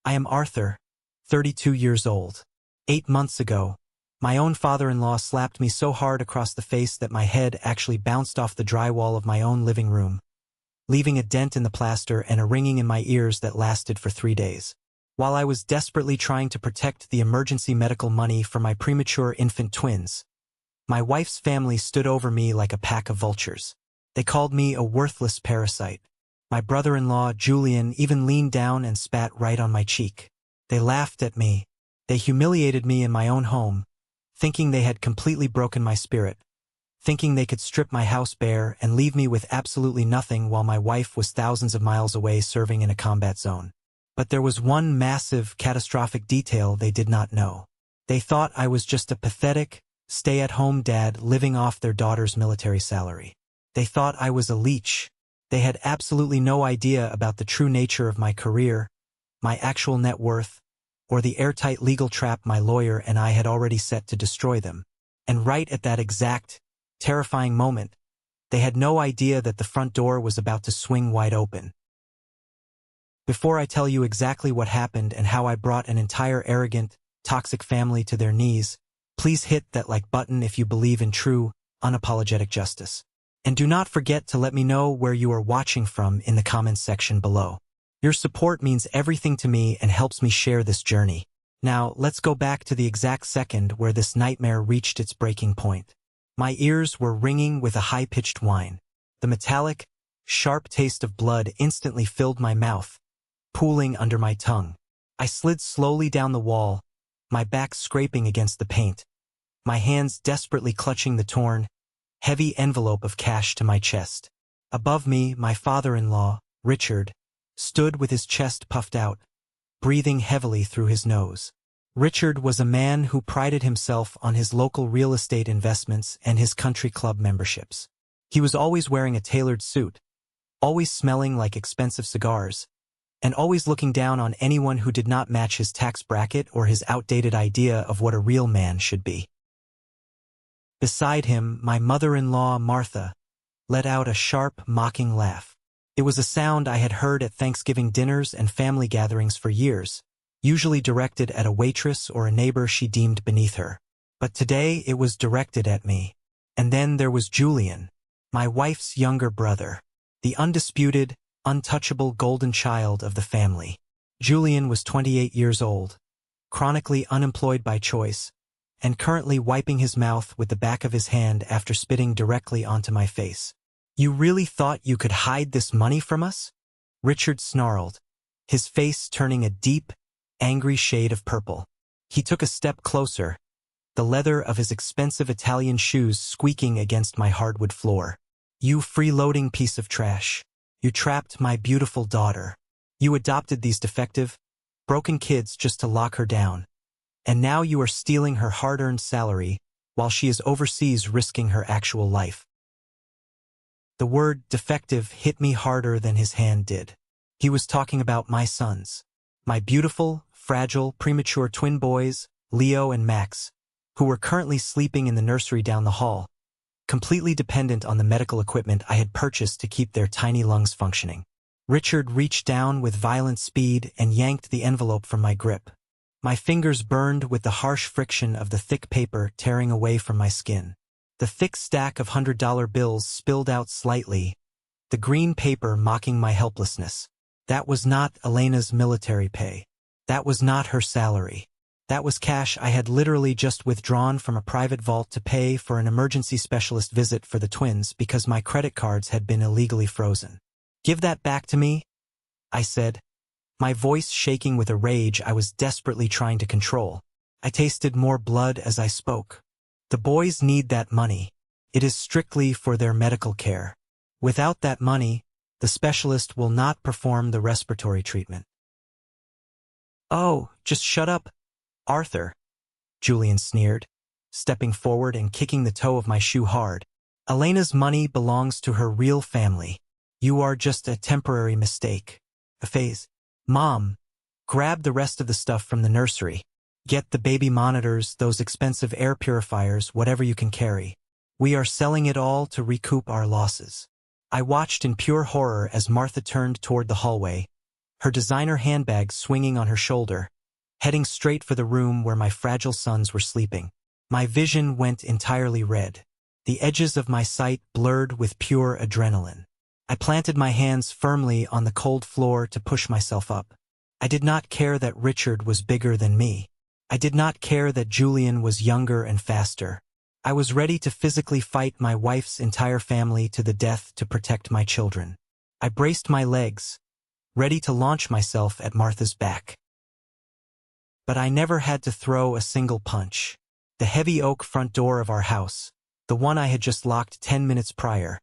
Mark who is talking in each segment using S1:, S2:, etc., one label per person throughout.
S1: I am Arthur, 32 years old. 8 months ago, my own father-in-law slapped me so hard across the face that my head actually bounced off the drywall of my own living room, leaving a dent in the plaster and a ringing in my ears that lasted for 3 days. While I was desperately trying to protect the emergency medical money for my premature infant twins, my wife's family stood over me like a pack of vultures. They called me a worthless parasite. My brother-in-law, Julian, even leaned down and spat right on my cheek. They laughed at me. They humiliated me in my own home, thinking they had completely broken my spirit, thinking they could strip my house bare and leave me with absolutely nothing while my wife was thousands of miles away serving in a combat zone. But there was one massive, catastrophic detail they did not know. They thought I was just a pathetic, stay-at-home dad living off their daughter's military salary. They thought I was a leech. They had absolutely no idea about the true nature of my career, my actual net worth, or the airtight legal trap my lawyer and I had already set to destroy them. And right at that exact, terrifying moment, they had no idea that the front door was about to swing wide open. Before I tell you exactly what happened and how I brought an entire arrogant, toxic family to their knees, please hit that like button if you believe in true, unapologetic justice. And do not forget to let me know where you are watching from in the comments section below. Your support means everything to me and helps me share this journey. Now, let's go back to the exact second where this nightmare reached its breaking point. My ears were ringing with a high-pitched whine. The metallic, sharp taste of blood instantly filled my mouth, pooling under my tongue. I slid slowly down the wall, my back scraping against the paint, my hands desperately clutching the torn, heavy envelope of cash to my chest. Above me, my father-in-law, Richard, stood with his chest puffed out, breathing heavily through his nose. Richard was a man who prided himself on his local real estate investments and his country club memberships. He was always wearing a tailored suit, always smelling like expensive cigars, and always looking down on anyone who did not match his tax bracket or his outdated idea of what a real man should be. Beside him, my mother-in-law, Martha, let out a sharp, mocking laugh. It was a sound I had heard at Thanksgiving dinners and family gatherings for years, usually directed at a waitress or a neighbor she deemed beneath her. But today it was directed at me. And then there was Julian, my wife's younger brother, the undisputed, untouchable golden child of the family. Julian was 28 years old, chronically unemployed by choice, and currently wiping his mouth with the back of his hand after spitting directly onto my face. "You really thought you could hide this money from us?" Richard snarled, his face turning a deep, angry shade of purple. He took a step closer, the leather of his expensive Italian shoes squeaking against my hardwood floor. "You freeloading piece of trash. You trapped my beautiful daughter. You adopted these defective, broken kids just to lock her down. And now you are stealing her hard-earned salary while she is overseas risking her actual life." The word defective hit me harder than his hand did. He was talking about my sons, my beautiful, fragile, premature twin boys, Leo and Max, who were currently sleeping in the nursery down the hall, completely dependent on the medical equipment I had purchased to keep their tiny lungs functioning. Richard reached down with violent speed and yanked the envelope from my grip. My fingers burned with the harsh friction of the thick paper tearing away from my skin. The thick stack of $100 bills spilled out slightly, the green paper mocking my helplessness. That was not Elena's military pay. That was not her salary. That was cash I had literally just withdrawn from a private vault to pay for an emergency specialist visit for the twins because my credit cards had been illegally frozen. "Give that back to me," I said, my voice shaking with a rage I was desperately trying to control. I tasted more blood as I spoke. "The boys need that money. It is strictly for their medical care. Without that money, the specialist will not perform the respiratory treatment." "Oh, just shut up, Arthur," Julian sneered, stepping forward and kicking the toe of my shoe hard. "Elena's money belongs to her real family. You are just a temporary mistake. A phase. Mom, grab the rest of the stuff from the nursery. Get the baby monitors, those expensive air purifiers, whatever you can carry. We are selling it all to recoup our losses." I watched in pure horror as Martha turned toward the hallway, her designer handbag swinging on her shoulder, heading straight for the room where my fragile sons were sleeping. My vision went entirely red. The edges of my sight blurred with pure adrenaline. I planted my hands firmly on the cold floor to push myself up. I did not care that Richard was bigger than me. I did not care that Julian was younger and faster. I was ready to physically fight my wife's entire family to the death to protect my children. I braced my legs, ready to launch myself at Martha's back. But I never had to throw a single punch. The heavy oak front door of our house, the one I had just locked 10 minutes prior,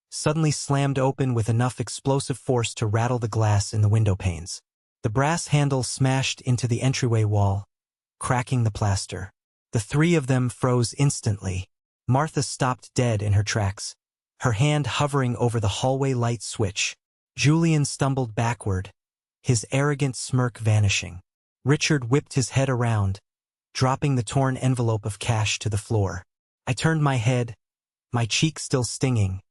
S1: suddenly slammed open with enough explosive force to rattle the glass in the window panes. The brass handle smashed into the entryway wall, cracking the plaster. The three of them froze instantly. Martha stopped dead in her tracks, her hand hovering over the hallway light switch. Julian stumbled backward, his arrogant smirk vanishing. Richard whipped his head around, dropping the torn envelope of cash to the floor. I turned my head, my cheek still stinging,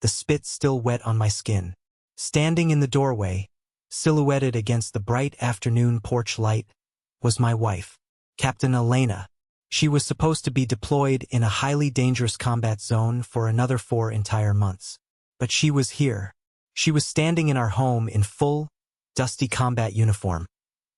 S1: the spit still wet on my skin. Standing in the doorway, silhouetted against the bright afternoon porch light, was my wife, Captain Elena. She was supposed to be deployed in a highly dangerous combat zone for another 4 entire months. But she was here. She was standing in our home in full, dusty combat uniform,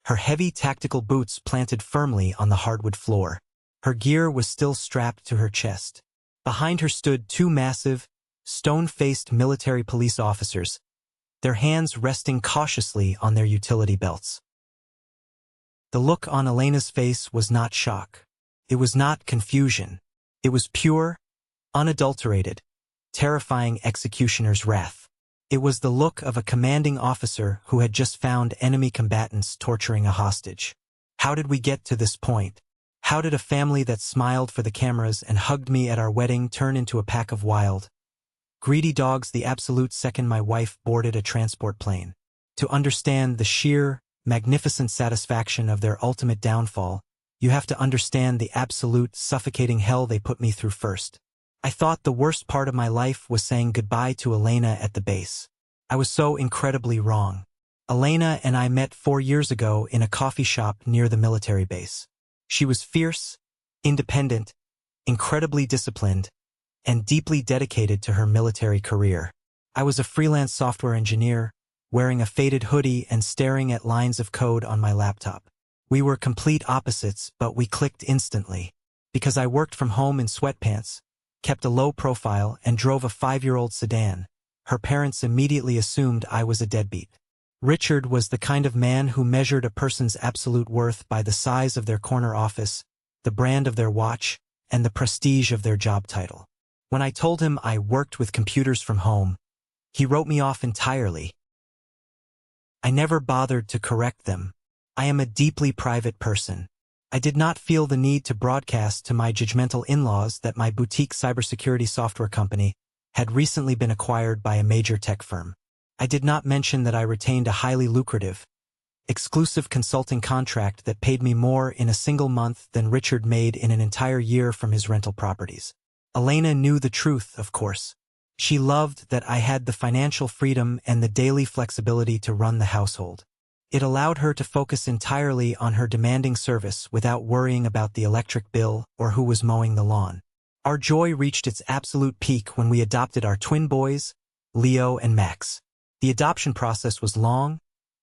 S1: her heavy tactical boots planted firmly on the hardwood floor. Her gear was still strapped to her chest. Behind her stood 2 massive, stone-faced military police officers, their hands resting cautiously on their utility belts. The look on Elena's face was not shock. It was not confusion. It was pure, unadulterated, terrifying executioner's wrath. It was the look of a commanding officer who had just found enemy combatants torturing a hostage. How did we get to this point? How did a family that smiled for the cameras and hugged me at our wedding turn into a pack of wild, greedy dogs the absolute second my wife boarded a transport plane? To understand the sheer, magnificent satisfaction of their ultimate downfall, you have to understand the absolute, suffocating hell they put me through first. I thought the worst part of my life was saying goodbye to Elena at the base. I was so incredibly wrong. Elena and I met 4 years ago in a coffee shop near the military base. She was fierce, independent, incredibly disciplined, and deeply dedicated to her military career. I was a freelance software engineer, wearing a faded hoodie and staring at lines of code on my laptop. We were complete opposites, but we clicked instantly. Because I worked from home in sweatpants, kept a low profile, and drove a 5-year-old sedan, her parents immediately assumed I was a deadbeat. Richard was the kind of man who measured a person's absolute worth by the size of their corner office, the brand of their watch, and the prestige of their job title. When I told him I worked with computers from home, he wrote me off entirely. I never bothered to correct them. I am a deeply private person. I did not feel the need to broadcast to my judgmental in-laws that my boutique cybersecurity software company had recently been acquired by a major tech firm. I did not mention that I retained a highly lucrative, exclusive consulting contract that paid me more in a single month than Richard made in an entire year from his rental properties. Elena knew the truth, of course. She loved that I had the financial freedom and the daily flexibility to run the household. It allowed her to focus entirely on her demanding service without worrying about the electric bill or who was mowing the lawn. Our joy reached its absolute peak when we adopted our twin boys, Leo and Max. The adoption process was long,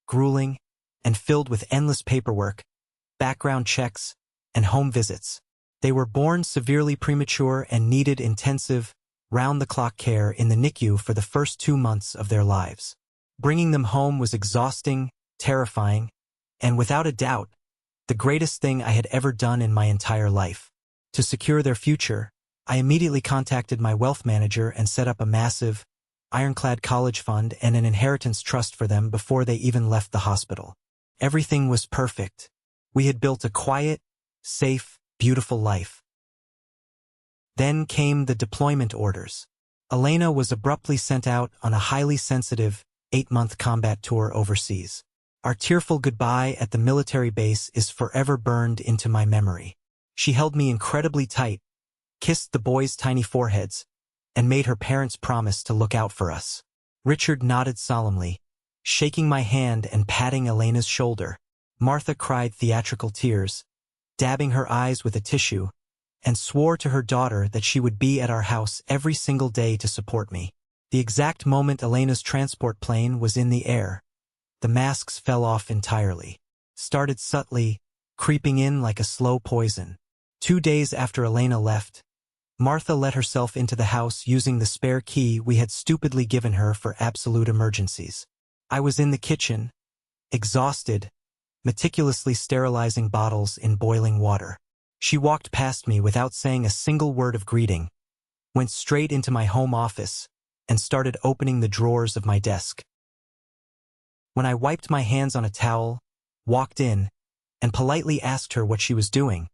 S1: grueling, and filled with endless paperwork, background checks, and home visits. They were born severely premature and needed intensive, round-the-clock care in the NICU for the first 2 months of their lives. Bringing them home was exhausting, terrifying, and without a doubt, the greatest thing I had ever done in my entire life. To secure their future, I immediately contacted my wealth manager and set up a massive, ironclad college fund and an inheritance trust for them before they even left the hospital. Everything was perfect. We had built a quiet, safe, beautiful life. Then came the deployment orders. Elena was abruptly sent out on a highly sensitive, 8-month combat tour overseas. Our tearful goodbye at the military base is forever burned into my memory. She held me incredibly tight, kissed the boys' tiny foreheads, and made her parents promise to look out for us. Richard nodded solemnly, shaking my hand and patting Elena's shoulder. Martha cried theatrical tears, dabbing her eyes with a tissue, and swore to her daughter that she would be at our house every single day to support me. The exact moment Elena's transport plane was in the air, the masks fell off entirely, started subtly, creeping in like a slow poison. 2 days after Elena left, Martha let herself into the house using the spare key we had stupidly given her for absolute emergencies. I was in the kitchen, exhausted, meticulously sterilizing bottles in boiling water. She walked past me without saying a single word of greeting, went straight into my home office, and started opening the drawers of my desk. When I wiped my hands on a towel, walked in, and politely asked her what she was doing,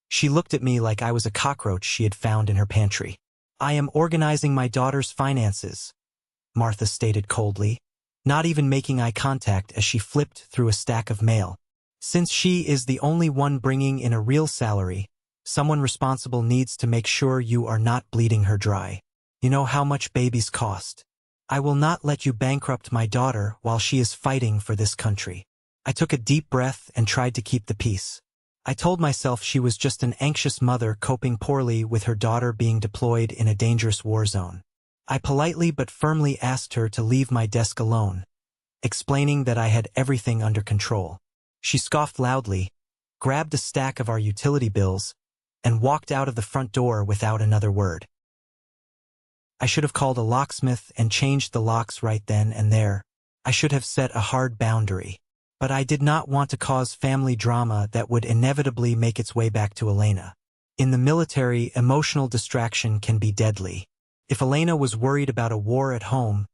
S1: she looked at me like I was a cockroach she had found in her pantry. "I am organizing my daughter's finances," Martha stated coldly, not even making eye contact as she flipped through a stack of mail. "Since she is the only one bringing in a real salary, someone responsible needs to make sure you are not bleeding her dry. You know how much babies cost. I will not let you bankrupt my daughter while she is fighting for this country." I took a deep breath and tried to keep the peace. I told myself she was just an anxious mother coping poorly with her daughter being deployed in a dangerous war zone. I politely but firmly asked her to leave my desk alone, explaining that I had everything under control. She scoffed loudly, grabbed a stack of our utility bills, and walked out of the front door without another word. I should have called a locksmith and changed the locks right then and there. I should have set a hard boundary. But I did not want to cause family drama that would inevitably make its way back to Elena. In the military, emotional distraction can be deadly. If Elena was worried about a war at home,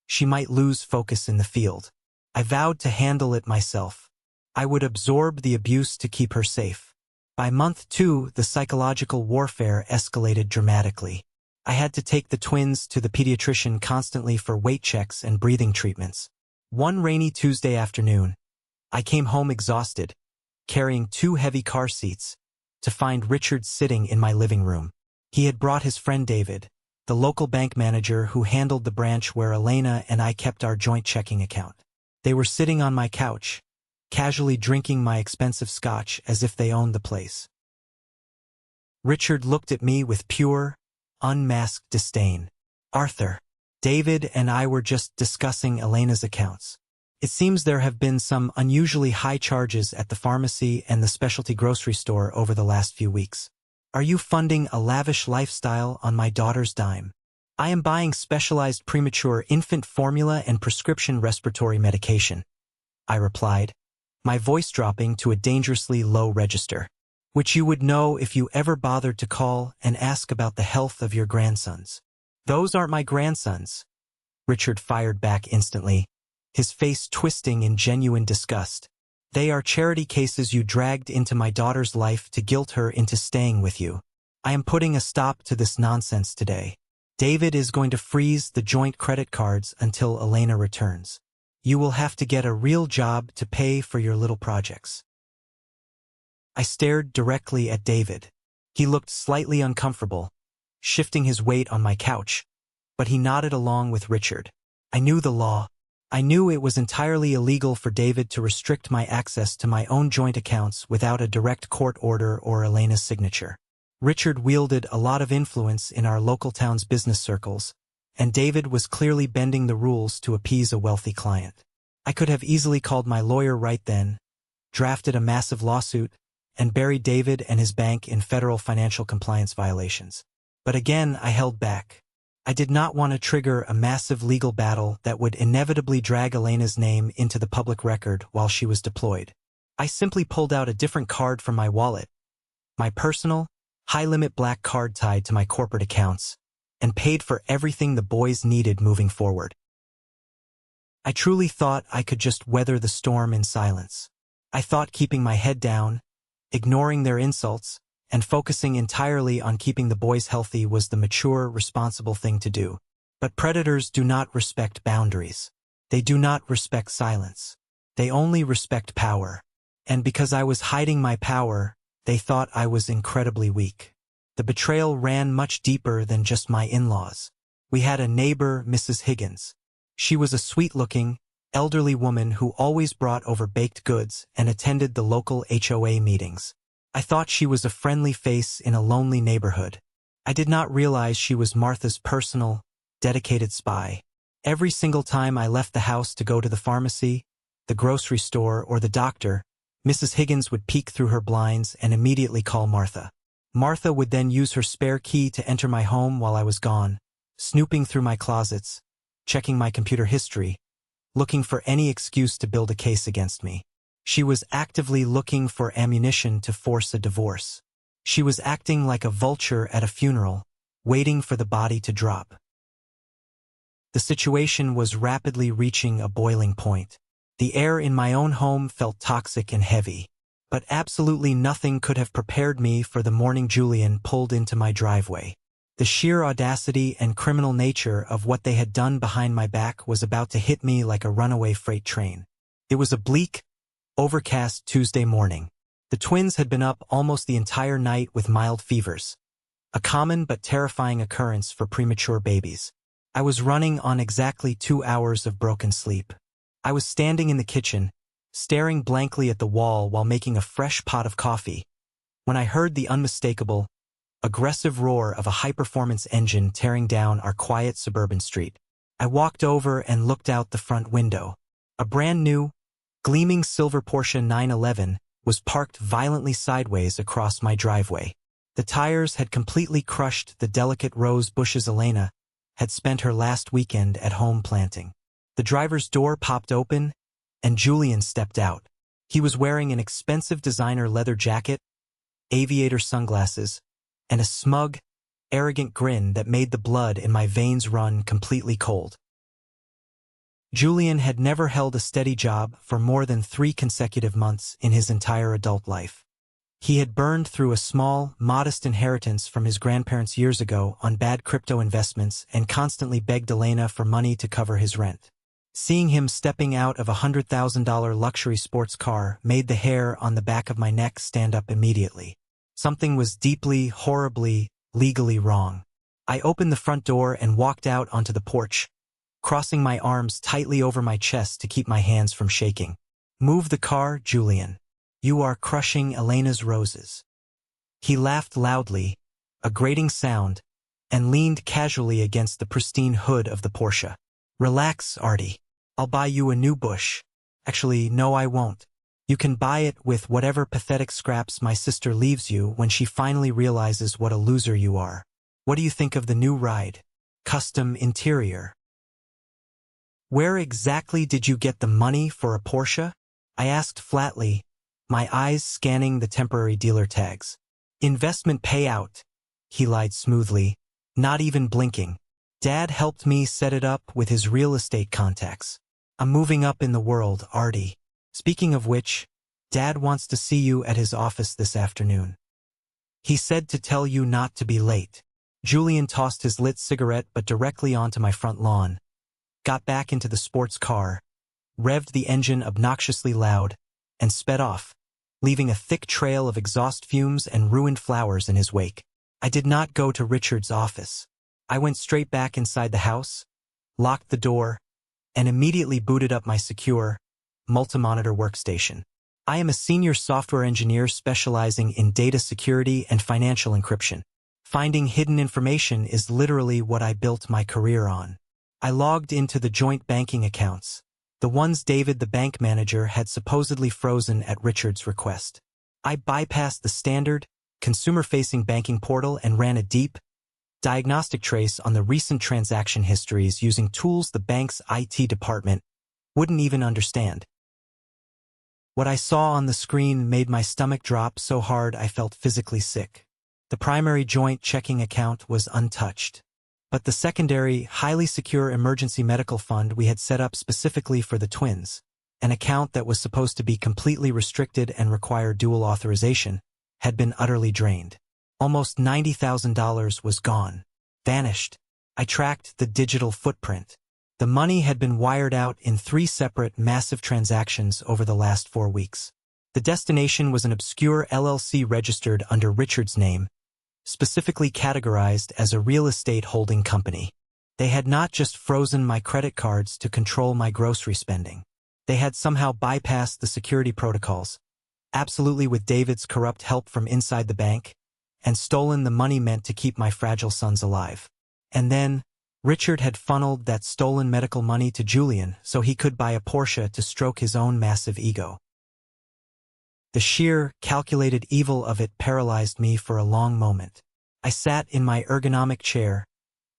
S1: she might lose focus in the field. I vowed to handle it myself. I would absorb the abuse to keep her safe. By month 2, the psychological warfare escalated dramatically. I had to take the twins to the pediatrician constantly for weight checks and breathing treatments. One rainy Tuesday afternoon, I came home exhausted, carrying 2 heavy car seats, to find Richard sitting in my living room. He had brought his friend David, the local bank manager who handled the branch where Elena and I kept our joint checking account. They were sitting on my couch, casually drinking my expensive scotch as if they owned the place. Richard looked at me with pure, unmasked disdain. "Arthur, David and I were just discussing Elena's accounts. It seems there have been some unusually high charges at the pharmacy and the specialty grocery store over the last few weeks. Are you funding a lavish lifestyle on my daughter's dime? I am buying specialized premature infant formula and prescription respiratory medication," I replied, my voice dropping to a dangerously low register. "Which you would know if you ever bothered to call and ask about the health of your grandsons." "Those aren't my grandsons," Richard fired back instantly, his face twisting in genuine disgust. "They are charity cases you dragged into my daughter's life to guilt her into staying with you. I am putting a stop to this nonsense today. David is going to freeze the joint credit cards until Elena returns. You will have to get a real job to pay for your little projects." I stared directly at David. He looked slightly uncomfortable, shifting his weight on my couch, but he nodded along with Richard. I knew the law. I knew it was entirely illegal for David to restrict my access to my own joint accounts without a direct court order or Elena's signature. Richard wielded a lot of influence in our local town's business circles, and David was clearly bending the rules to appease a wealthy client. I could have easily called my lawyer right then, drafted a massive lawsuit, and buried David and his bank in federal financial compliance violations. But again, I held back. I did not want to trigger a massive legal battle that would inevitably drag Elena's name into the public record while she was deployed. I simply pulled out a different card from my wallet, my personal, high-limit black card tied to my corporate accounts, and paid for everything the boys needed moving forward. I truly thought I could just weather the storm in silence. I thought keeping my head down, ignoring their insults, and focusing entirely on keeping the boys healthy was the mature, responsible thing to do. But predators do not respect boundaries. They do not respect silence. They only respect power. And because I was hiding my power, they thought I was incredibly weak. The betrayal ran much deeper than just my in-laws. We had a neighbor, Mrs. Higgins. She was a sweet-looking, elderly woman who always brought over baked goods and attended the local HOA meetings. I thought she was a friendly face in a lonely neighborhood. I did not realize she was Martha's personal, dedicated spy. Every single time I left the house to go to the pharmacy, the grocery store, or the doctor, Mrs. Higgins would peek through her blinds and immediately call Martha. Martha would then use her spare key to enter my home while I was gone, snooping through my closets, checking my computer history, looking for any excuse to build a case against me. She was actively looking for ammunition to force a divorce. She was acting like a vulture at a funeral, waiting for the body to drop. The situation was rapidly reaching a boiling point. The air in my own home felt toxic and heavy, but absolutely nothing could have prepared me for the morning Julian pulled into my driveway. The sheer audacity and criminal nature of what they had done behind my back was about to hit me like a runaway freight train. It was a bleak, overcast Tuesday morning. The twins had been up almost the entire night with mild fevers, a common but terrifying occurrence for premature babies. I was running on exactly 2 hours of broken sleep. I was standing in the kitchen, staring blankly at the wall while making a fresh pot of coffee, when I heard the unmistakable, aggressive roar of a high-performance engine tearing down our quiet suburban street. I walked over and looked out the front window. A brand-new, gleaming silver Porsche 911 was parked violently sideways across my driveway. The tires had completely crushed the delicate rose bushes Elena had spent her last weekend at home planting. The driver's door popped open, and Julian stepped out. He was wearing an expensive designer leather jacket, aviator sunglasses, and a smug, arrogant grin that made the blood in my veins run completely cold. Julian had never held a steady job for more than 3 consecutive months in his entire adult life. He had burned through a small, modest inheritance from his grandparents years ago on bad crypto investments and constantly begged Elena for money to cover his rent. Seeing him stepping out of a $100,000 luxury sports car made the hair on the back of my neck stand up immediately. Something was deeply, horribly, legally wrong. I opened the front door and walked out onto the porch, crossing my arms tightly over my chest to keep my hands from shaking. "Move the car, Julian. You are crushing Elena's roses." He laughed loudly, a grating sound, and leaned casually against the pristine hood of the Porsche. "Relax, Artie. I'll buy you a new bush. Actually, no, I won't. You can buy it with whatever pathetic scraps my sister leaves you when she finally realizes what a loser you are. What do you think of the new ride? Custom interior." "Where exactly did you get the money for a Porsche?" I asked flatly, my eyes scanning the temporary dealer tags. "Investment payout," he lied smoothly, not even blinking. "Dad helped me set it up with his real estate contacts. I'm moving up in the world, Artie. Speaking of which, Dad wants to see you at his office this afternoon. He said to tell you not to be late." Julian tossed his lit cigarette but directly onto my front lawn, got back into the sports car, revved the engine obnoxiously loud, and sped off, leaving a thick trail of exhaust fumes and ruined flowers in his wake. I did not go to Richard's office. I went straight back inside the house, locked the door, and immediately booted up my secure, multi-monitor workstation. I am a senior software engineer specializing in data security and financial encryption. Finding hidden information is literally what I built my career on. I logged into the joint banking accounts, the ones David the bank manager had supposedly frozen at Richard's request. I bypassed the standard, consumer-facing banking portal and ran a deep, diagnostic trace on the recent transaction histories using tools the bank's IT department wouldn't even understand. What I saw on the screen made my stomach drop so hard I felt physically sick. The primary joint checking account was untouched, but the secondary, highly secure emergency medical fund we had set up specifically for the twins, an account that was supposed to be completely restricted and require dual authorization, had been utterly drained. Almost $90,000 was gone, vanished. I tracked the digital footprint. The money had been wired out in 3 separate massive transactions over the last 4 weeks. The destination was an obscure LLC registered under Richard's name, specifically categorized as a real estate holding company. They had not just frozen my credit cards to control my grocery spending. They had somehow bypassed the security protocols, absolutely with David's corrupt help from inside the bank, and stolen the money meant to keep my fragile sons alive. And then, Richard had funneled that stolen medical money to Julian so he could buy a Porsche to stroke his own massive ego. The sheer, calculated evil of it paralyzed me for a long moment. I sat in my ergonomic chair,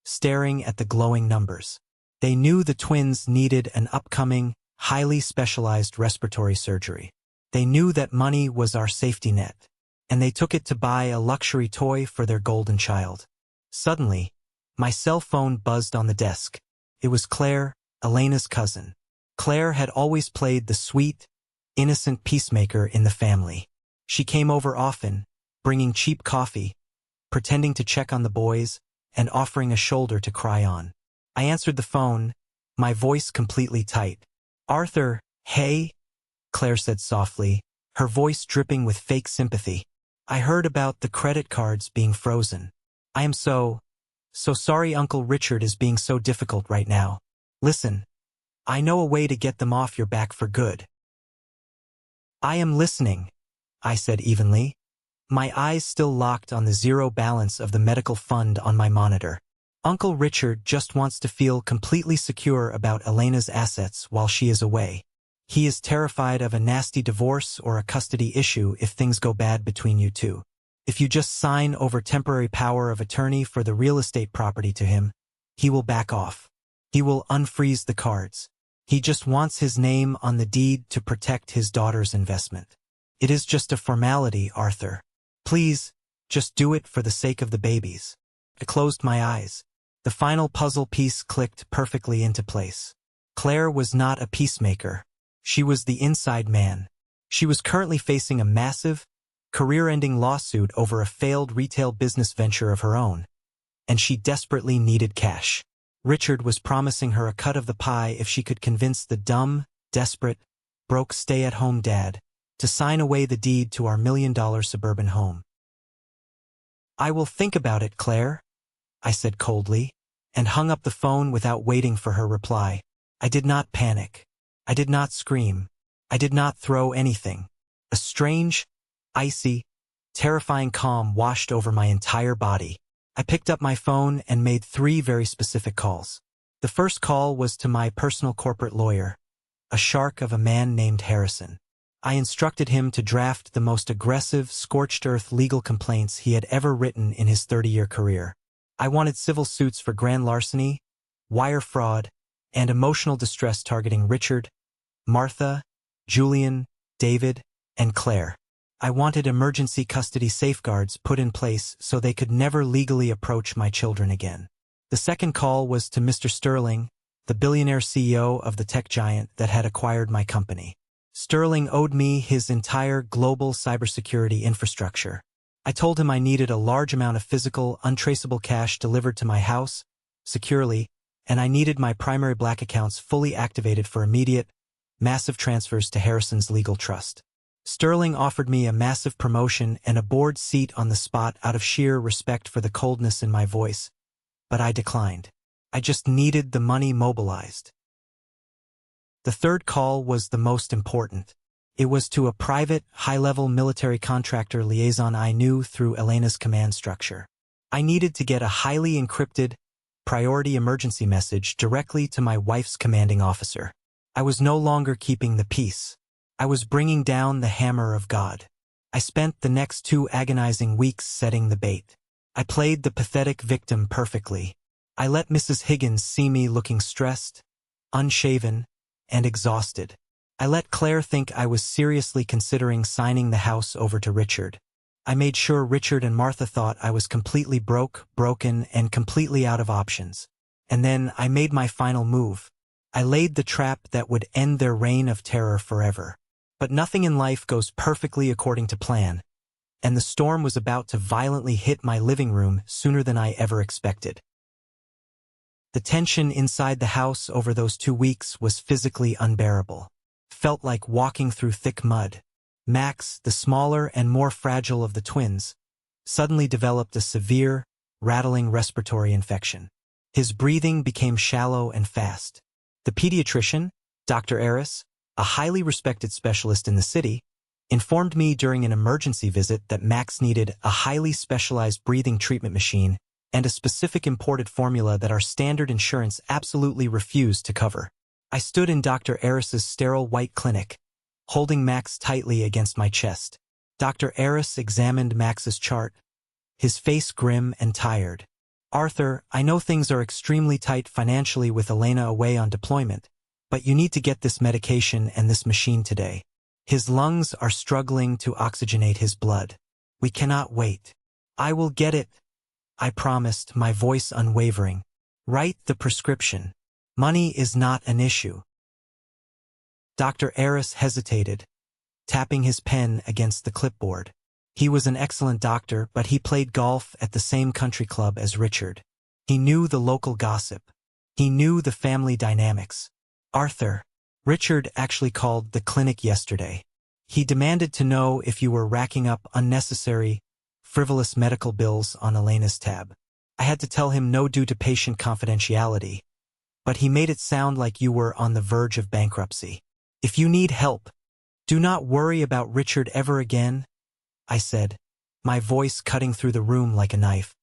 S1: staring at the glowing numbers. They knew the twins needed an upcoming, highly specialized respiratory surgery. They knew that money was our safety net, and they took it to buy a luxury toy for their golden child. Suddenly, my cell phone buzzed on the desk. It was Claire, Elena's cousin. Claire had always played the sweet, innocent peacemaker in the family. She came over often, bringing cheap coffee, pretending to check on the boys, and offering a shoulder to cry on. I answered the phone, my voice completely tight. "Arthur, hey?" Claire said softly, her voice dripping with fake sympathy. "I heard about the credit cards being frozen. I am so sorry Uncle Richard is being so difficult right now. Listen, I know a way to get them off your back for good." "I am listening," I said evenly, my eyes still locked on the zero balance of the medical fund on my monitor. "Uncle Richard just wants to feel completely secure about Elena's assets while she is away. He is terrified of a nasty divorce or a custody issue if things go bad between you two. If you just sign over temporary power of attorney for the real estate property to him, he will back off. He will unfreeze the cards. He just wants his name on the deed to protect his daughter's investment. It is just a formality, Arthur. Please, just do it for the sake of the babies." I closed my eyes. The final puzzle piece clicked perfectly into place. Claire was not a peacemaker. She was the inside man. She was currently facing a massive, career-ending lawsuit over a failed retail business venture of her own, and she desperately needed cash. Richard was promising her a cut of the pie if she could convince the dumb, desperate, broke stay-at-home dad to sign away the deed to our $1 million suburban home. "I will think about it, Claire," I said coldly, and hung up the phone without waiting for her reply. I did not panic. I did not scream. I did not throw anything. A strange, icy, terrifying calm washed over my entire body. I picked up my phone and made 3 very specific calls. The first call was to my personal corporate lawyer, a shark of a man named Harrison. I instructed him to draft the most aggressive, scorched-earth legal complaints he had ever written in his 30-year career. I wanted civil suits for grand larceny, wire fraud, and emotional distress targeting Richard, Martha, Julian, David, and Claire. I wanted emergency custody safeguards put in place so they could never legally approach my children again. The second call was to Mr. Sterling, the billionaire CEO of the tech giant that had acquired my company. Sterling owed me his entire global cybersecurity infrastructure. I told him I needed a large amount of physical, untraceable cash delivered to my house, securely, and I needed my primary Black accounts fully activated for immediate, massive transfers to Harrison's legal trust. Sterling offered me a massive promotion and a board seat on the spot out of sheer respect for the coldness in my voice, but I declined. I just needed the money mobilized. The third call was the most important. It was to a private, high-level military contractor liaison I knew through Elena's command structure. I needed to get a highly encrypted, priority emergency message directly to my wife's commanding officer. I was no longer keeping the peace. I was bringing down the hammer of God. I spent the next 2 agonizing weeks setting the bait. I played the pathetic victim perfectly. I let Mrs. Higgins see me looking stressed, unshaven, and exhausted. I let Claire think I was seriously considering signing the house over to Richard. I made sure Richard and Martha thought I was completely broken, and completely out of options. And then I made my final move. I laid the trap that would end their reign of terror forever. But nothing in life goes perfectly according to plan, and the storm was about to violently hit my living room sooner than I ever expected. The tension inside the house over those 2 weeks was physically unbearable. Felt like walking through thick mud. Max, the smaller and more fragile of the twins, suddenly developed a severe, rattling respiratory infection. His breathing became shallow and fast. The pediatrician, Dr. Aris, a highly respected specialist in the city, informed me during an emergency visit that Max needed a highly specialized breathing treatment machine and a specific imported formula that our standard insurance absolutely refused to cover. I stood in Dr. Aris's sterile white clinic, holding Max tightly against my chest. Dr. Aris examined Max's chart, his face grim and tired. "Arthur, I know things are extremely tight financially with Elena away on deployment, but you need to get this medication and this machine today. His lungs are struggling to oxygenate his blood. We cannot wait." "I will get it," I promised, my voice unwavering. "Write the prescription. Money is not an issue." Dr. Aris hesitated, tapping his pen against the clipboard. He was an excellent doctor, but he played golf at the same country club as Richard. He knew the local gossip. He knew the family dynamics. "Arthur, Richard actually called the clinic yesterday. He demanded to know if you were racking up unnecessary, frivolous medical bills on Elena's tab. I had to tell him no due to patient confidentiality, but he made it sound like you were on the verge of bankruptcy. If you need help, do not worry about Richard ever again," I said, my voice cutting through the room like a knife.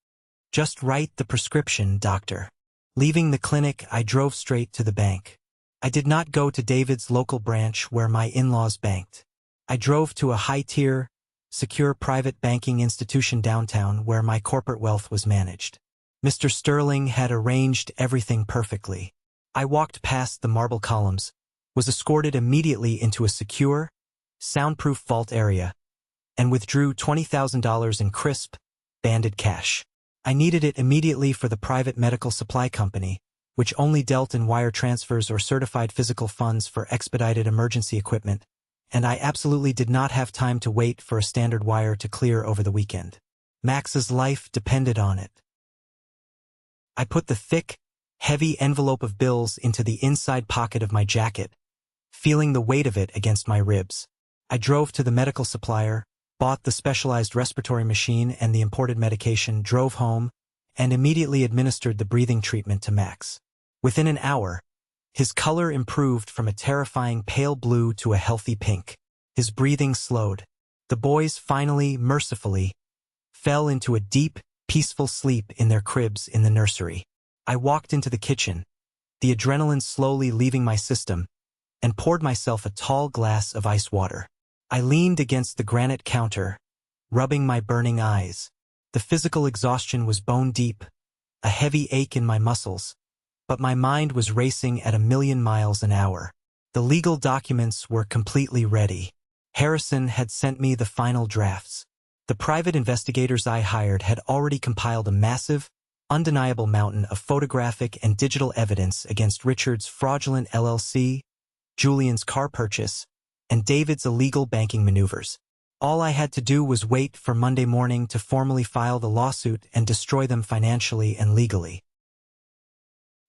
S1: "Just write the prescription, doctor." Leaving the clinic, I drove straight to the bank. I did not go to David's local branch where my in-laws banked. I drove to a high-tier, secure private banking institution downtown where my corporate wealth was managed. Mr. Sterling had arranged everything perfectly. I walked past the marble columns, was escorted immediately into a secure, soundproof vault area, and withdrew $20,000 in crisp, banded cash. I needed it immediately for the private medical supply company, which only dealt in wire transfers or certified physical funds for expedited emergency equipment, and I absolutely did not have time to wait for a standard wire to clear over the weekend. Max's life depended on it. I put the thick, heavy envelope of bills into the inside pocket of my jacket, feeling the weight of it against my ribs. I drove to the medical supplier, bought the specialized respiratory machine and the imported medication, drove home, and immediately administered the breathing treatment to Max. Within an hour, his color improved from a terrifying pale blue to a healthy pink. His breathing slowed. The boys finally, mercifully, fell into a deep, peaceful sleep in their cribs in the nursery. I walked into the kitchen, the adrenaline slowly leaving my system, and poured myself a tall glass of ice water. I leaned against the granite counter, rubbing my burning eyes. The physical exhaustion was bone deep, a heavy ache in my muscles, but my mind was racing at 1,000,000 miles an hour. The legal documents were completely ready. Harrison had sent me the final drafts. The private investigators I hired had already compiled a massive, undeniable mountain of photographic and digital evidence against Richard's fraudulent LLC, Julian's car purchase, and David's illegal banking maneuvers. All I had to do was wait for Monday morning to formally file the lawsuit and destroy them financially and legally.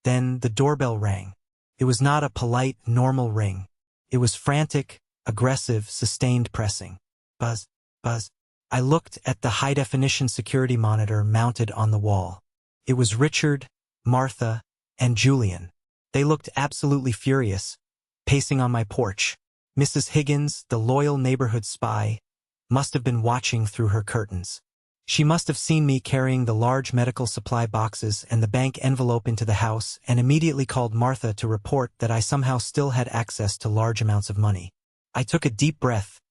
S1: Then the doorbell rang. It was not a polite, normal ring. It was frantic, aggressive, sustained pressing. Buzz, buzz. I looked at the high-definition security monitor mounted on the wall. It was Richard, Martha, and Julian. They looked absolutely furious, pacing on my porch. Mrs. Higgins, the loyal neighborhood spy, must have been watching through her curtains. She must have seen me carrying the large medical supply boxes and the bank envelope into the house and immediately called Martha to report that I somehow still had access to large amounts of money. I took a deep breath,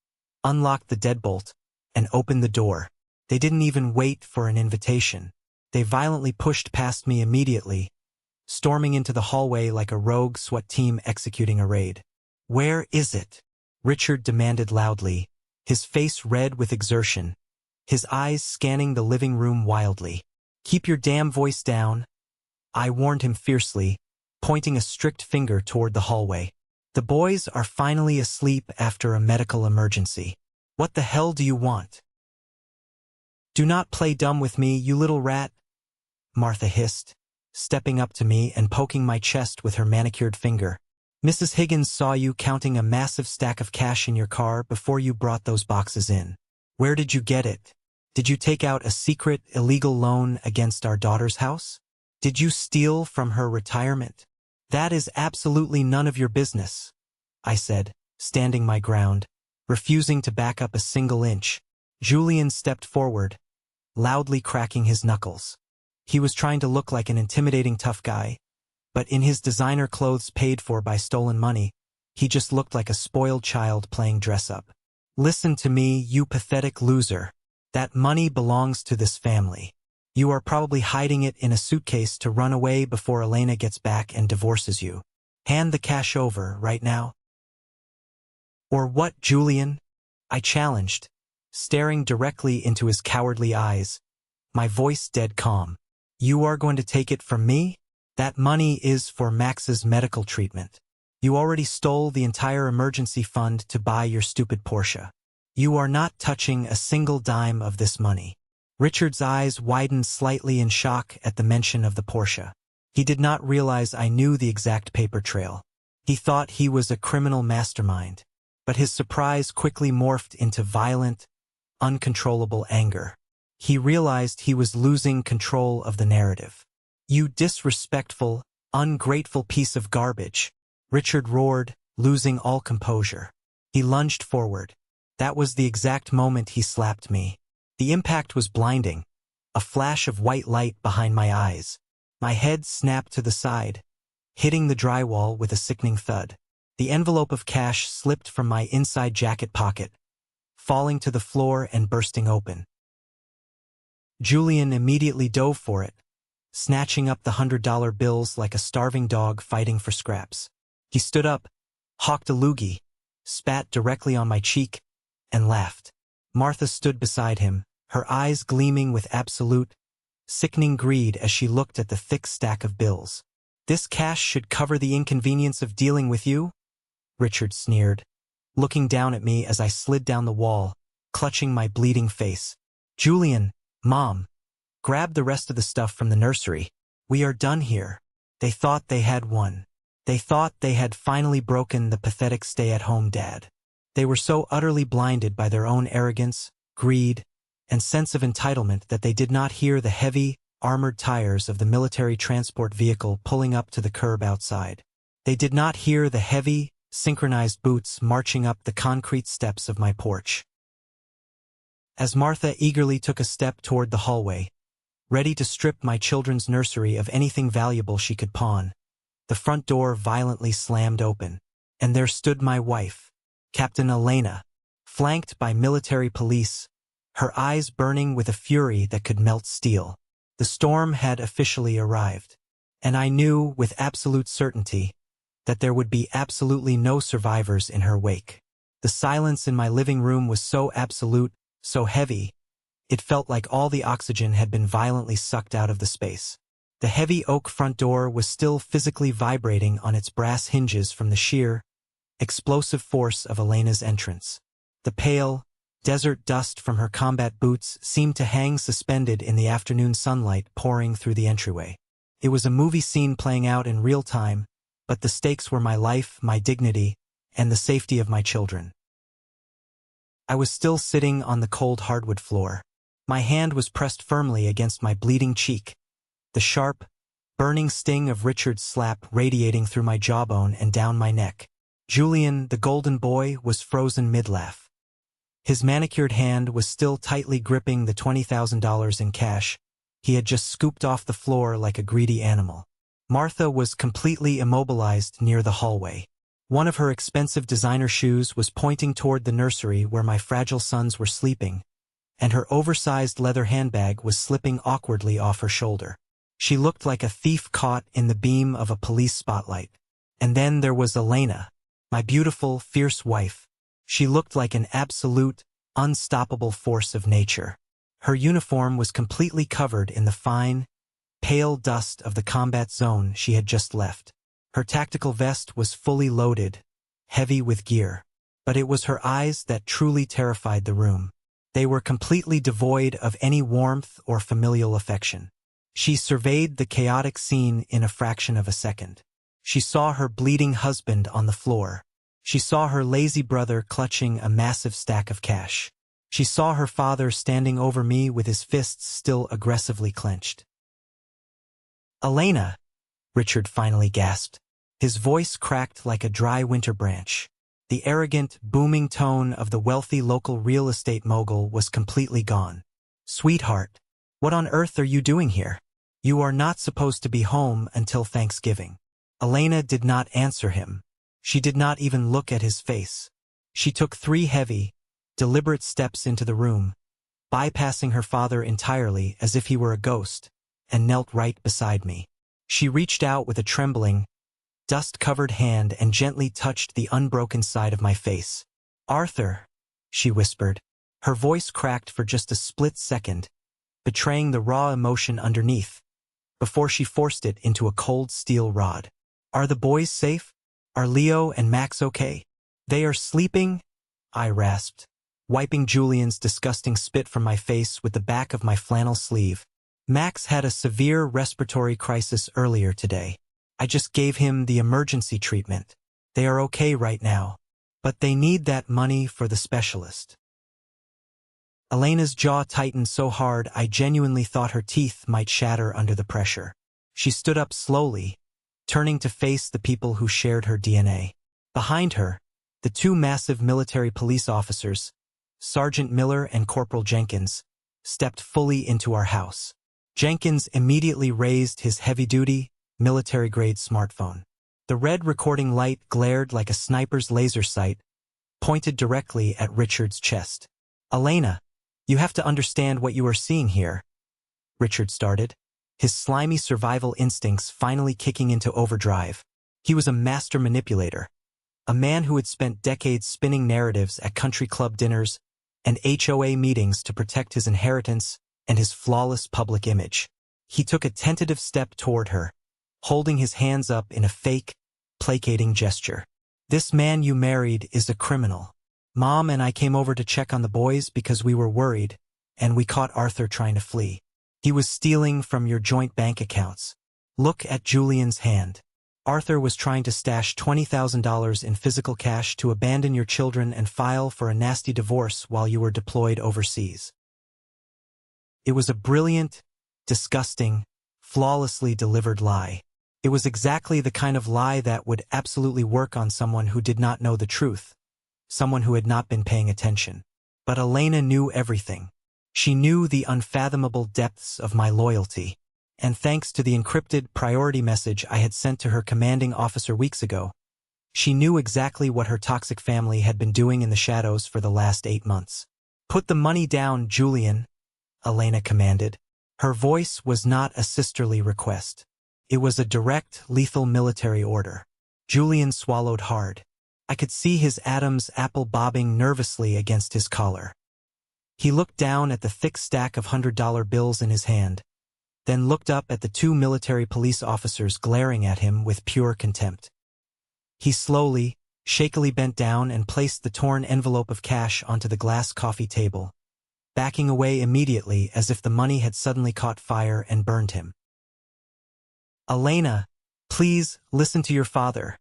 S1: unlocked the deadbolt, and opened the door. They didn't even wait for an invitation. They violently pushed past me immediately, storming into the hallway like a rogue SWAT team executing a raid. "Where is it?" Richard demanded loudly, his face red with exertion, his eyes scanning the living room wildly. "Keep your damn voice down," I warned him fiercely, pointing a strict finger toward the hallway. "The boys are finally asleep after a medical emergency. What the hell do you want?" "Do not play dumb with me, you little rat," Martha hissed, stepping up to me and poking my chest with her manicured finger. "Mrs. Higgins saw you counting a massive stack of cash in your car before you brought those boxes in. Where did you get it? Did you take out a secret, illegal loan against our daughter's house? Did you steal from her retirement? That is absolutely none of your business, I said, standing my ground, refusing to back up a single inch. Julian stepped forward, loudly cracking his knuckles. He was trying to look like an intimidating tough guy, but in his designer clothes paid for by stolen money, he just looked like a spoiled child playing dress-up. Listen to me, you pathetic loser. That money belongs to this family. You are probably hiding it in a suitcase to run away before Elena gets back and divorces you. Hand the cash over right now. Or what, Julian? I challenged, staring directly into his cowardly eyes, my voice dead calm. You are going to take it from me? That money is for Max's medical treatment. You already stole the entire emergency fund to buy your stupid Porsche. You are not touching a single dime of this money. Richard's eyes widened slightly in shock at the mention of the Porsche. He did not realize I knew the exact paper trail. He thought he was a criminal mastermind, but his surprise quickly morphed into violent, uncontrollable anger. He realized he was losing control of the narrative. You disrespectful, ungrateful piece of garbage, Richard roared, losing all composure. He lunged forward. That was the exact moment he slapped me. The impact was blinding, a flash of white light behind my eyes. My head snapped to the side, hitting the drywall with a sickening thud. The envelope of cash slipped from my inside jacket pocket, falling to the floor and bursting open. Julian immediately dove for it, snatching up the $100 bills like a starving dog fighting for scraps. He stood up, hawked a loogie, spat directly on my cheek, and laughed. Martha stood beside him, her eyes gleaming with absolute, sickening greed as she looked at the thick stack of bills. This cash should cover the inconvenience of dealing with you? Richard sneered, looking down at me as I slid down the wall, clutching my bleeding face. Julian, Mom, grab the rest of the stuff from the nursery. We are done here. They thought they had won. They thought they had finally broken the pathetic stay-at-home dad. They were so utterly blinded by their own arrogance, greed, and sense of entitlement that they did not hear the heavy, armored tires of the military transport vehicle pulling up to the curb outside. They did not hear the heavy, synchronized boots marching up the concrete steps of my porch. As Martha eagerly took a step toward the hallway, ready to strip my children's nursery of anything valuable she could pawn, the front door violently slammed open, and there stood my wife, Captain Elena, flanked by military police, her eyes burning with a fury that could melt steel. The storm had officially arrived, and I knew with absolute certainty that there would be absolutely no survivors in her wake. The silence in my living room was so absolute, so heavy, it felt like all the oxygen had been violently sucked out of the space. The heavy oak front door was still physically vibrating on its brass hinges from the sheer, explosive force of Elena's entrance. The pale, desert dust from her combat boots seemed to hang suspended in the afternoon sunlight pouring through the entryway. It was a movie scene playing out in real time, but the stakes were my life, my dignity, and the safety of my children. I was still sitting on the cold hardwood floor. My hand was pressed firmly against my bleeding cheek, the sharp, burning sting of Richard's slap radiating through my jawbone and down my neck. Julian, the golden boy, was frozen mid-laugh. His manicured hand was still tightly gripping the $20,000 in cash he had just scooped off the floor like a greedy animal. Martha was completely immobilized near the hallway. One of her expensive designer shoes was pointing toward the nursery where my fragile sons were sleeping, and her oversized leather handbag was slipping awkwardly off her shoulder. She looked like a thief caught in the beam of a police spotlight. And then there was Elena, my beautiful, fierce wife. She looked like an absolute, unstoppable force of nature. Her uniform was completely covered in the fine, pale dust of the combat zone she had just left. Her tactical vest was fully loaded, heavy with gear. But it was her eyes that truly terrified the room. They were completely devoid of any warmth or familial affection. She surveyed the chaotic scene in a fraction of a second. She saw her bleeding husband on the floor. She saw her lazy brother clutching a massive stack of cash. She saw her father standing over me with his fists still aggressively clenched. Elena, Richard finally gasped. His voice cracked like a dry winter branch. The arrogant, booming tone of the wealthy local real estate mogul was completely gone. Sweetheart, what on earth are you doing here? You are not supposed to be home until Thanksgiving. Elena did not answer him. She did not even look at his face. She took 3 heavy, deliberate steps into the room, bypassing her father entirely as if he were a ghost, and knelt right beside me. She reached out with a trembling, dust-covered hand and gently touched the unbroken side of my face. "Arthur," she whispered. Her voice cracked for just a split second, betraying the raw emotion underneath, before she forced it into a cold steel rod. "Are the boys safe? Are Leo and Max okay?" "They are sleeping," I rasped, wiping Julian's disgusting spit from my face with the back of my flannel sleeve. "Max had a severe respiratory crisis earlier today. I just gave him the emergency treatment. They are okay right now, but they need that money for the specialist." Elena's jaw tightened so hard I genuinely thought her teeth might shatter under the pressure. She stood up slowly, turning to face the people who shared her DNA. Behind her, the 2 massive military police officers, Sergeant Miller and Corporal Jenkins, stepped fully into our house. Jenkins immediately raised his heavy-duty, military-grade smartphone. The red recording light glared like a sniper's laser sight, pointed directly at Richard's chest. "Elena, you have to understand what you are seeing here," Richard started, his slimy survival instincts finally kicking into overdrive. He was a master manipulator, a man who had spent decades spinning narratives at country club dinners and HOA meetings to protect his inheritance and his flawless public image. He took a tentative step toward her, holding his hands up in a fake, placating gesture. "This man you married is a criminal. Mom and I came over to check on the boys because we were worried, and we caught Arthur trying to flee. He was stealing from your joint bank accounts. Look at Julian's hand. Arthur was trying to stash $20,000 in physical cash to abandon your children and file for a nasty divorce while you were deployed overseas." It was a brilliant, disgusting, flawlessly delivered lie. It was exactly the kind of lie that would absolutely work on someone who did not know the truth, someone who had not been paying attention. But Elena knew everything. She knew the unfathomable depths of my loyalty. And thanks to the encrypted priority message I had sent to her commanding officer weeks ago, she knew exactly what her toxic family had been doing in the shadows for the last 8 months. "Put the money down, Julian," Elena commanded. Her voice was not a sisterly request. It was a direct, lethal military order. Julian swallowed hard. I could see his Adam's apple bobbing nervously against his collar. He looked down at the thick stack of $100 bills in his hand, then looked up at the 2 military police officers glaring at him with pure contempt. He slowly, shakily bent down and placed the torn envelope of cash onto the glass coffee table, backing away immediately as if the money had suddenly caught fire and burned him. "Elena, please listen to your father,"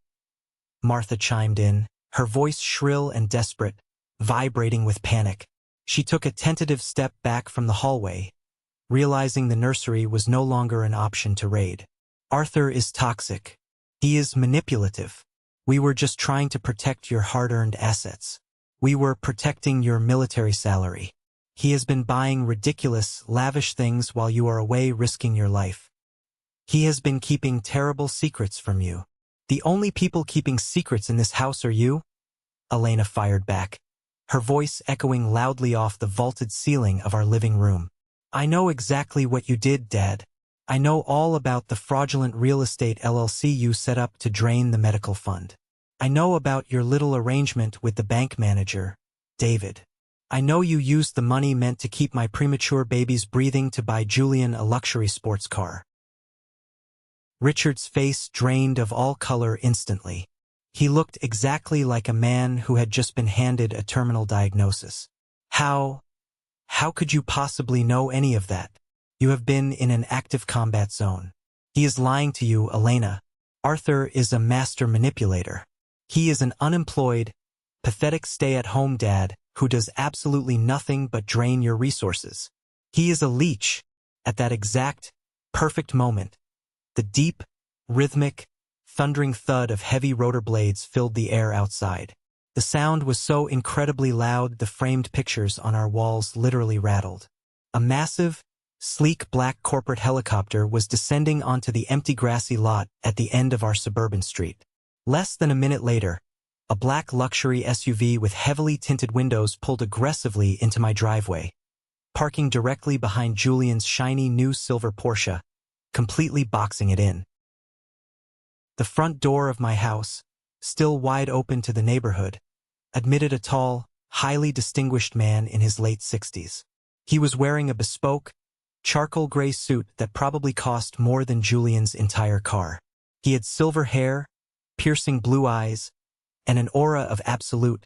S1: Martha chimed in, her voice shrill and desperate, vibrating with panic. She took a tentative step back from the hallway, realizing the nursery was no longer an option to raid. "Arthur is toxic. He is manipulative. We were just trying to protect your hard-earned assets. We were protecting your military salary. He has been buying ridiculous, lavish things while you are away risking your life. He has been keeping terrible secrets from you. The only people keeping secrets in this house are you," Elena fired back, her voice echoing loudly off the vaulted ceiling of our living room. "I know exactly what you did, Dad. I know all about the fraudulent real estate LLC you set up to drain the medical fund. I know about your little arrangement with the bank manager, David. I know you used the money meant to keep my premature babies breathing to buy Julian a luxury sports car." Richard's face drained of all color instantly. He looked exactly like a man who had just been handed a terminal diagnosis. How could you possibly know any of that? You have been in an active combat zone. He is lying to you, Elena. Arthur is a master manipulator. He is an unemployed, pathetic stay-at-home dad who does absolutely nothing but drain your resources. He is a leech. At that exact, perfect moment, The deep, rhythmic, thundering thud of heavy rotor blades filled the air outside. The sound was so incredibly loud the framed pictures on our walls literally rattled. A massive, sleek black corporate helicopter was descending onto the empty grassy lot at the end of our suburban street. Less than a minute later, a black luxury SUV with heavily tinted windows pulled aggressively into my driveway, parking directly behind Julian's shiny new silver Porsche, completely boxing it in. The front door of my house, still wide open to the neighborhood, admitted a tall, highly distinguished man in his late 60s. He was wearing a bespoke, charcoal gray suit that probably cost more than Julian's entire car. He had silver hair, piercing blue eyes, and an aura of absolute,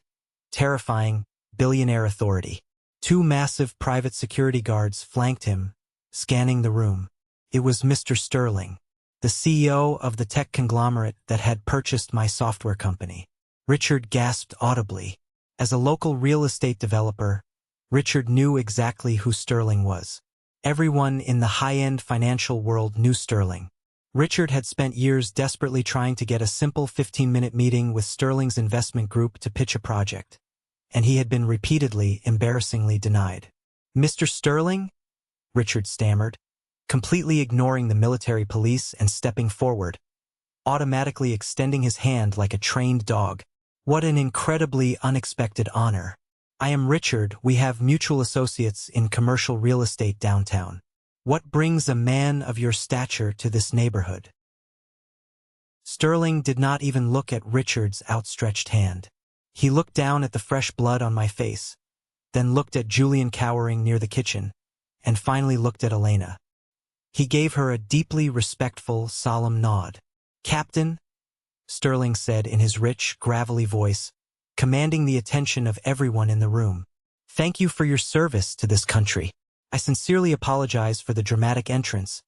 S1: terrifying, billionaire authority. Two massive private security guards flanked him, scanning the room. It was Mr. Sterling, the CEO of the tech conglomerate that had purchased my software company. Richard gasped audibly. As a local real estate developer, Richard knew exactly who Sterling was. Everyone in the high-end financial world knew Sterling. Richard had spent years desperately trying to get a simple 15-minute meeting with Sterling's investment group to pitch a project, and he had been repeatedly, embarrassingly denied. "Mr. Sterling?" Richard stammered, completely ignoring the military police and stepping forward, automatically extending his hand like a trained dog. What an incredibly unexpected honor. "I am Richard. We have mutual associates in commercial real estate downtown. What brings a man of your stature to this neighborhood?" Sterling did not even look at Richard's outstretched hand. He looked down at the fresh blood on my face, then looked at Julian cowering near the kitchen, and finally looked at Elena. He gave her a deeply respectful, solemn nod. "Captain," Sterling said in his rich, gravelly voice, commanding the attention of everyone in the room. "Thank you for your service to this country. I sincerely apologize for the dramatic entrance,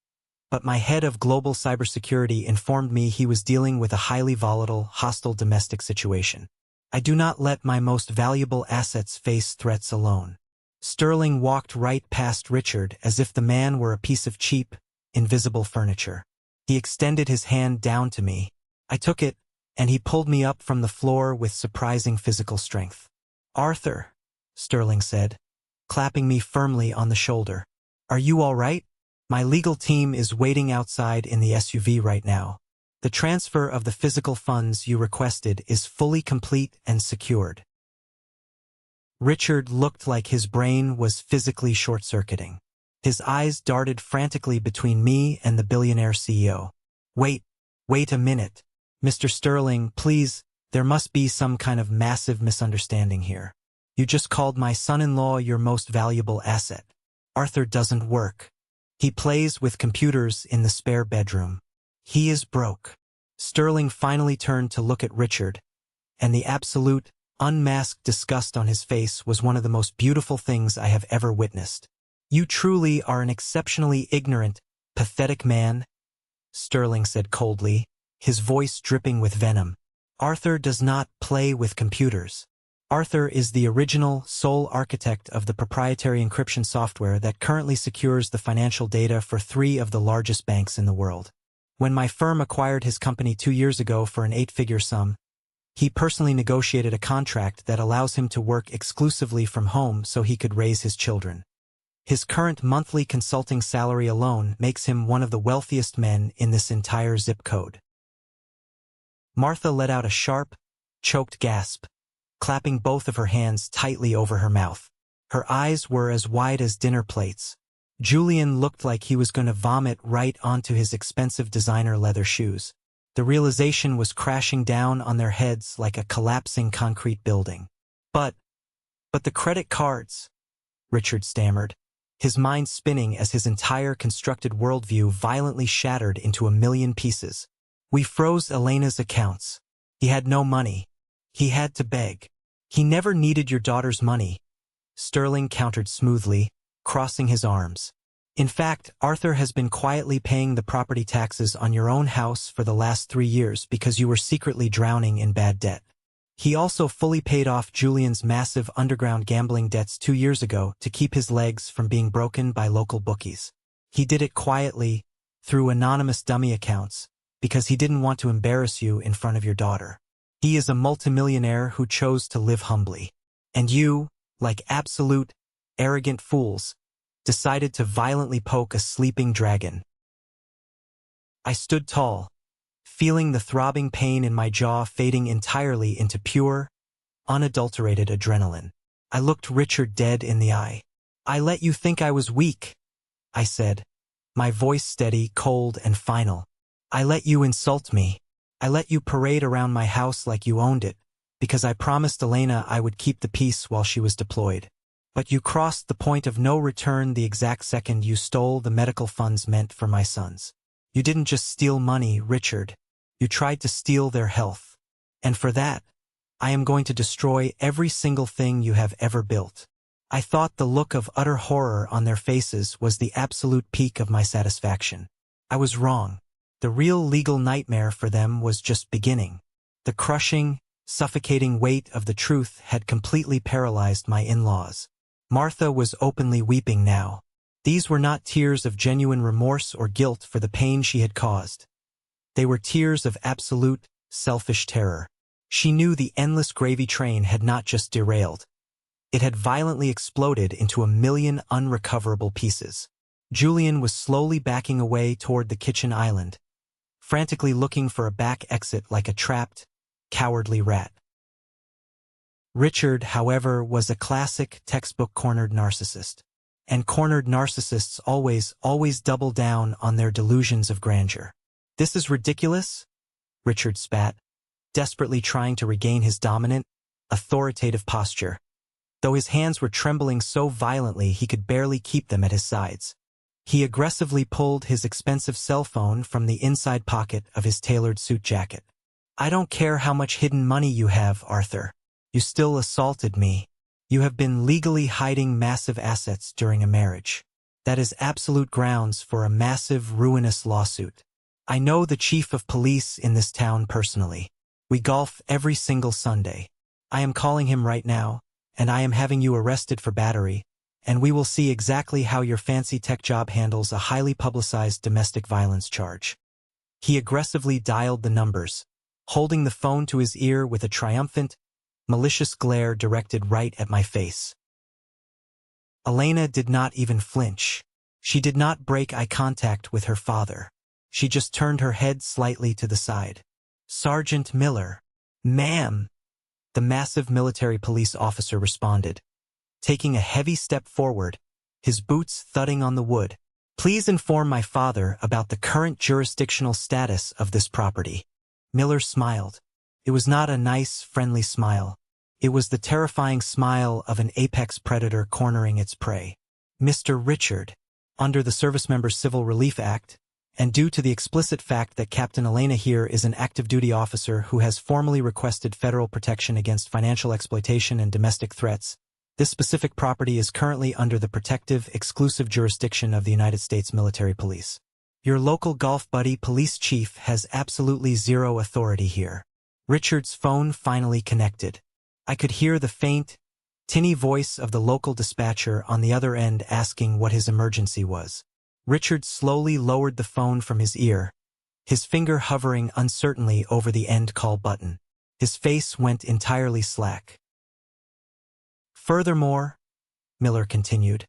S1: but my head of global cybersecurity informed me he was dealing with a highly volatile, hostile domestic situation. I do not let my most valuable assets face threats alone." Sterling walked right past Richard as if the man were a piece of cheap, invisible furniture. He extended his hand down to me. I took it, and he pulled me up from the floor with surprising physical strength. "Arthur," Sterling said, clapping me firmly on the shoulder. "Are you all right? My legal team is waiting outside in the SUV right now. The transfer of the physical funds you requested is fully complete and secured." Richard looked like his brain was physically short-circuiting. His eyes darted frantically between me and the billionaire CEO. Wait a minute. Mr. Sterling, please, there must be some kind of massive misunderstanding here. You just called my son-in-law your most valuable asset. Arthur doesn't work. He plays with computers in the spare bedroom. He is broke." Sterling finally turned to look at Richard, and the absolute, unmasked disgust on his face was one of the most beautiful things I have ever witnessed. "You truly are an exceptionally ignorant, pathetic man," Sterling said coldly, his voice dripping with venom. "Arthur does not play with computers. Arthur is the original, sole architect of the proprietary encryption software that currently secures the financial data for 3 of the largest banks in the world. When my firm acquired his company 2 years ago for an 8-figure sum, he personally negotiated a contract that allows him to work exclusively from home so he could raise his children. His current monthly consulting salary alone makes him one of the wealthiest men in this entire zip code." Martha let out a sharp, choked gasp, clapping both of her hands tightly over her mouth. Her eyes were as wide as dinner plates. Julian looked like he was going to vomit right onto his expensive designer leather shoes. The realization was crashing down on their heads like a collapsing concrete building. But the credit cards," Richard stammered, his mind spinning as his entire constructed worldview violently shattered into a million pieces. "We froze Elena's accounts. He had no money. He had to beg." "He never needed your daughter's money," Sterling countered smoothly, crossing his arms. "In fact, Arthur has been quietly paying the property taxes on your own house for the last 3 years because you were secretly drowning in bad debt. He also fully paid off Julian's massive underground gambling debts 2 years ago to keep his legs from being broken by local bookies. He did it quietly, through anonymous dummy accounts, because he didn't want to embarrass you in front of your daughter. He is a multimillionaire who chose to live humbly. And you, like absolute, arrogant fools, decided to violently poke a sleeping dragon. I stood tall, feeling the throbbing pain in my jaw fading entirely into pure, unadulterated adrenaline. I looked Richard dead in the eye. "I let you think I was weak," I said, my voice steady, cold, and final. "I let you insult me. I let you parade around my house like you owned it, because I promised Elena I would keep the peace while she was deployed. But you crossed the point of no return the exact second you stole the medical funds meant for my sons. You didn't just steal money, Richard. You tried to steal their health. And for that, I am going to destroy every single thing you have ever built." I thought the look of utter horror on their faces was the absolute peak of my satisfaction. I was wrong. The real legal nightmare for them was just beginning. The crushing, suffocating weight of the truth had completely paralyzed my in-laws. Martha was openly weeping now. These were not tears of genuine remorse or guilt for the pain she had caused. They were tears of absolute, selfish terror. She knew the endless gravy train had not just derailed. It had violently exploded into a million unrecoverable pieces. Julian was slowly backing away toward the kitchen island, frantically looking for a back exit like a trapped, cowardly rat. Richard, however, was a classic, textbook cornered narcissist. And cornered narcissists always double down on their delusions of grandeur. "This is ridiculous," Richard spat, desperately trying to regain his dominant, authoritative posture, though his hands were trembling so violently he could barely keep them at his sides. He aggressively pulled his expensive cell phone from the inside pocket of his tailored suit jacket. "I don't care how much hidden money you have, Arthur. You still assaulted me. You have been legally hiding massive assets during a marriage. That is absolute grounds for a massive, ruinous lawsuit. I know the chief of police in this town personally. We golf every single Sunday. I am calling him right now, and I am having you arrested for battery, and we will see exactly how your fancy tech job handles a highly publicized domestic violence charge." He aggressively dialed the numbers, holding the phone to his ear with a triumphant, malicious glare directed right at my face. Elena did not even flinch. She did not break eye contact with her father. She just turned her head slightly to the side. "Sergeant Miller." "Ma'am," the massive military police officer responded, taking a heavy step forward, his boots thudding on the wood. "Please inform my father about the current jurisdictional status of this property." Miller smiled. It was not a nice, friendly smile. It was the terrifying smile of an apex predator cornering its prey. "Mr. Richard, under the Service-Member Civil Relief Act, and due to the explicit fact that Captain Elena here is an active-duty officer who has formally requested federal protection against financial exploitation and domestic threats, this specific property is currently under the protective, exclusive jurisdiction of the United States Military Police. Your local golf buddy police chief has absolutely zero authority here." Richard's phone finally connected. I could hear the faint, tinny voice of the local dispatcher on the other end asking what his emergency was. Richard slowly lowered the phone from his ear, his finger hovering uncertainly over the end call button. His face went entirely slack. "Furthermore," Miller continued,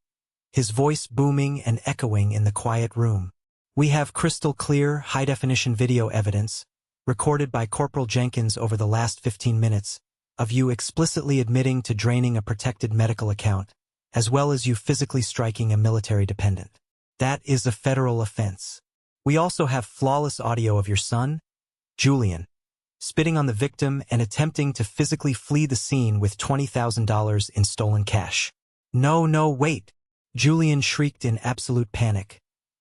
S1: his voice booming and echoing in the quiet room, "we have crystal clear, high-definition video evidence, recorded by Corporal Jenkins over the last 15 minutes, of you explicitly admitting to draining a protected medical account, as well as you physically striking a military dependent. That is a federal offense. We also have flawless audio of your son, Julian, spitting on the victim and attempting to physically flee the scene with $20,000 in stolen cash." No, wait," Julian shrieked in absolute panic,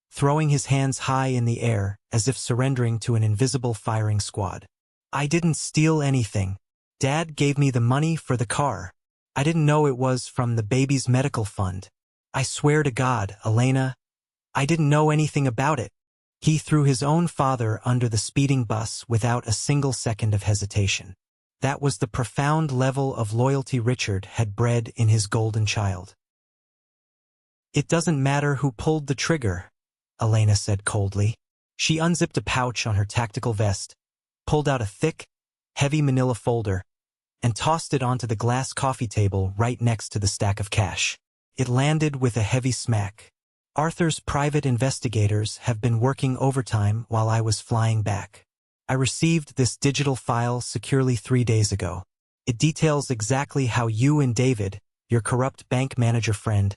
S1: throwing his hands high in the air as if surrendering to an invisible firing squad. "I didn't steal anything. Dad gave me the money for the car. I didn't know it was from the baby's medical fund. I swear to God, Elena, I didn't know anything about it." He threw his own father under the speeding bus without a single second of hesitation. That was the profound level of loyalty Richard had bred in his golden child. "It doesn't matter who pulled the trigger," Elena said coldly. She unzipped a pouch on her tactical vest, pulled out a thick, heavy manila folder, and tossed it onto the glass coffee table right next to the stack of cash. It landed with a heavy smack. Arthur's private investigators have been working overtime while I was flying back. I received this digital file securely 3 days ago. It details exactly how you and David, your corrupt bank manager friend,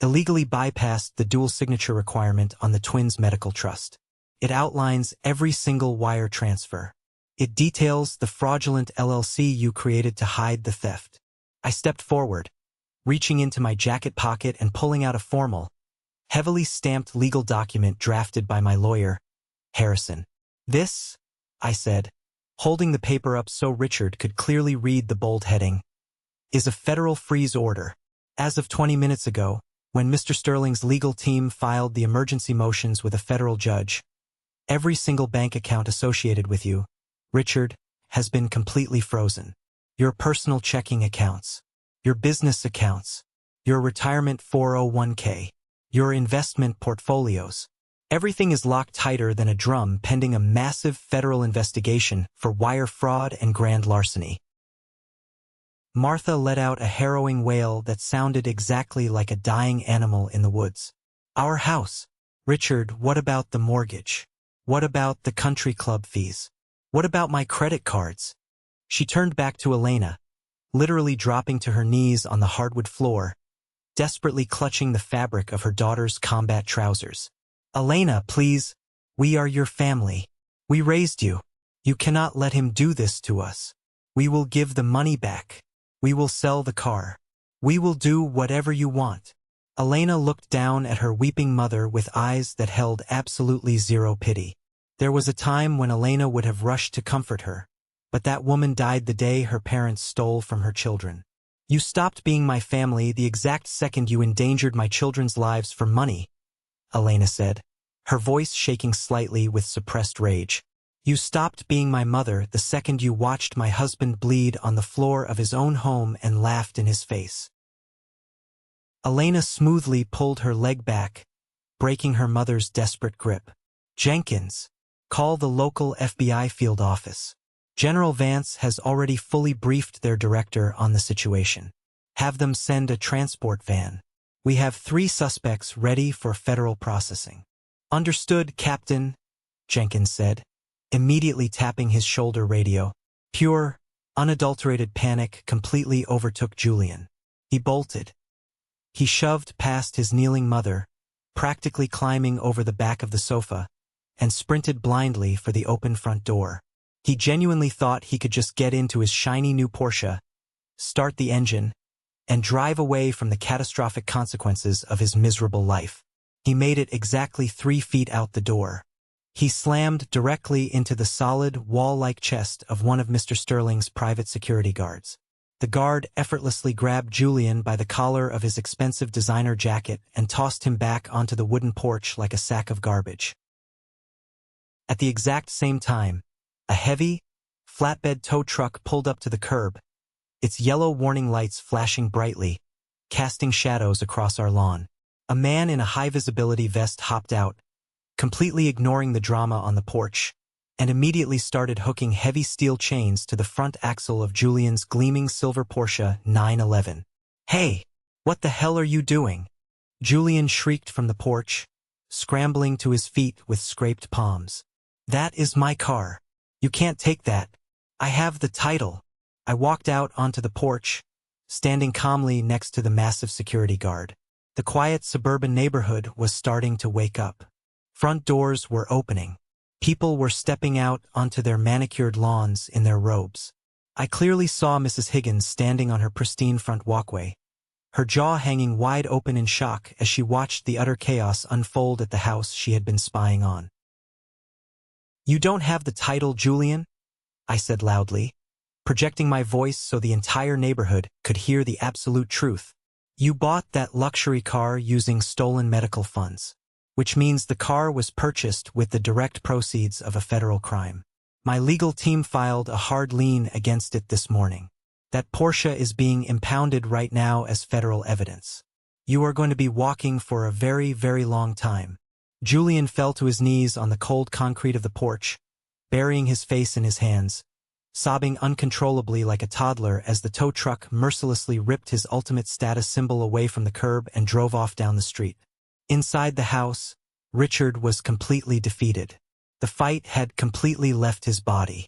S1: illegally bypassed the dual signature requirement on the twins' medical trust. It outlines every single wire transfer. It details the fraudulent LLC you created to hide the theft. I stepped forward, reaching into my jacket pocket and pulling out a formal, heavily stamped legal document drafted by my lawyer, Harrison. This, I said, holding the paper up so Richard could clearly read the bold heading, is a federal freeze order. As of 20 minutes ago, when Mr. Sterling's legal team filed the emergency motions with a federal judge, every single bank account associated with you, Richard, has been completely frozen. Your personal checking accounts, your business accounts, your retirement 401k, your investment portfolios. Everything is locked tighter than a drum pending a massive federal investigation for wire fraud and grand larceny. Martha let out a harrowing wail that sounded exactly like a dying animal in the woods. Our house. Richard, what about the mortgage? What about the country club fees? What about my credit cards? She turned back to Elena, literally dropping to her knees on the hardwood floor, desperately clutching the fabric of her daughter's combat trousers. Elena, please. We are your family. We raised you. You cannot let him do this to us. We will give the money back. We will sell the car. We will do whatever you want. Elena looked down at her weeping mother with eyes that held absolutely zero pity. There was a time when Elena would have rushed to comfort her, but that woman died the day her parents stole from her children. You stopped being my family the exact second you endangered my children's lives for money, Elena said, her voice shaking slightly with suppressed rage. You stopped being my mother the second you watched my husband bleed on the floor of his own home and laughed in his face. Elena smoothly pulled her leg back, breaking her mother's desperate grip. Jenkins, call the local FBI field office. General Vance has already fully briefed their director on the situation. Have them send a transport van. We have 3 suspects ready for federal processing. Understood, Captain, Jenkins said, immediately tapping his shoulder radio. Pure, unadulterated panic completely overtook Julian. He bolted. He shoved past his kneeling mother, practically climbing over the back of the sofa, and sprinted blindly for the open front door. He genuinely thought he could just get into his shiny new Porsche, start the engine, and drive away from the catastrophic consequences of his miserable life. He made it exactly 3 feet out the door. He slammed directly into the solid, wall-like chest of one of Mr. Sterling's private security guards. The guard effortlessly grabbed Julian by the collar of his expensive designer jacket and tossed him back onto the wooden porch like a sack of garbage. At the exact same time, a heavy, flatbed tow truck pulled up to the curb, its yellow warning lights flashing brightly, casting shadows across our lawn. A man in a high-visibility vest hopped out, completely ignoring the drama on the porch, and immediately started hooking heavy steel chains to the front axle of Julian's gleaming silver Porsche 911. Hey, what the hell are you doing? Julian shrieked from the porch, scrambling to his feet with scraped palms. That is my car. You can't take that. I have the title. I walked out onto the porch, standing calmly next to the massive security guard. The quiet suburban neighborhood was starting to wake up. Front doors were opening. People were stepping out onto their manicured lawns in their robes. I clearly saw Mrs. Higgins standing on her pristine front walkway, her jaw hanging wide open in shock as she watched the utter chaos unfold at the house she had been spying on. You don't have the title, Julian? I said loudly, projecting my voice so the entire neighborhood could hear the absolute truth. You bought that luxury car using stolen medical funds, which means the car was purchased with the direct proceeds of a federal crime. My legal team filed a hard lien against it this morning. That Porsche is being impounded right now as federal evidence. You are going to be walking for a very, very long time. Julian fell to his knees on the cold concrete of the porch, burying his face in his hands, sobbing uncontrollably like a toddler as the tow truck mercilessly ripped his ultimate status symbol away from the curb and drove off down the street. Inside the house, Richard was completely defeated. The fight had completely left his body.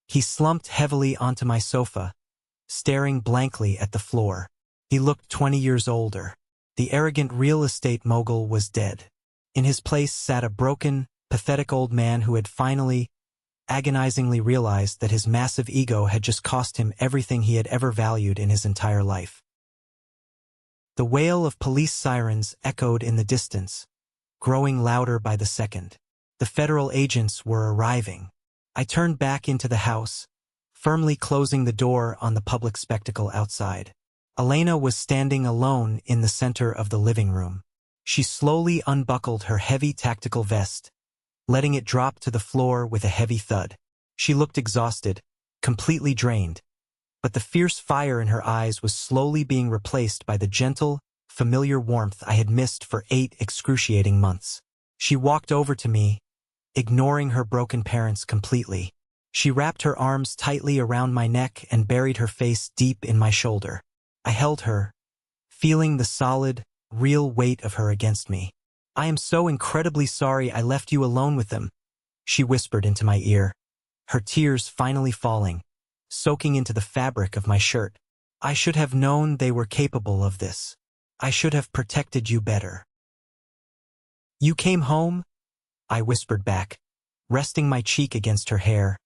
S1: He slumped heavily onto my sofa, staring blankly at the floor. He looked 20 years older. The arrogant real estate mogul was dead. In his place sat a broken, pathetic old man who had finally, agonizingly realized that his massive ego had just cost him everything he had ever valued in his entire life. The wail of police sirens echoed in the distance, growing louder by the second. The federal agents were arriving. I turned back into the house, firmly closing the door on the public spectacle outside. Elena was standing alone in the center of the living room. She slowly unbuckled her heavy tactical vest, letting it drop to the floor with a heavy thud. She looked exhausted, completely drained, but the fierce fire in her eyes was slowly being replaced by the gentle, familiar warmth I had missed for 8 excruciating months. She walked over to me, ignoring her broken parents completely. She wrapped her arms tightly around my neck and buried her face deep in my shoulder. I held her, feeling the solid, real weight of her against me. "I am so incredibly sorry I left you alone with them," she whispered into my ear, her tears finally falling, soaking into the fabric of my shirt. "I should have known they were capable of this. I should have protected you better." "You came home?" I whispered back, resting my cheek against her hair,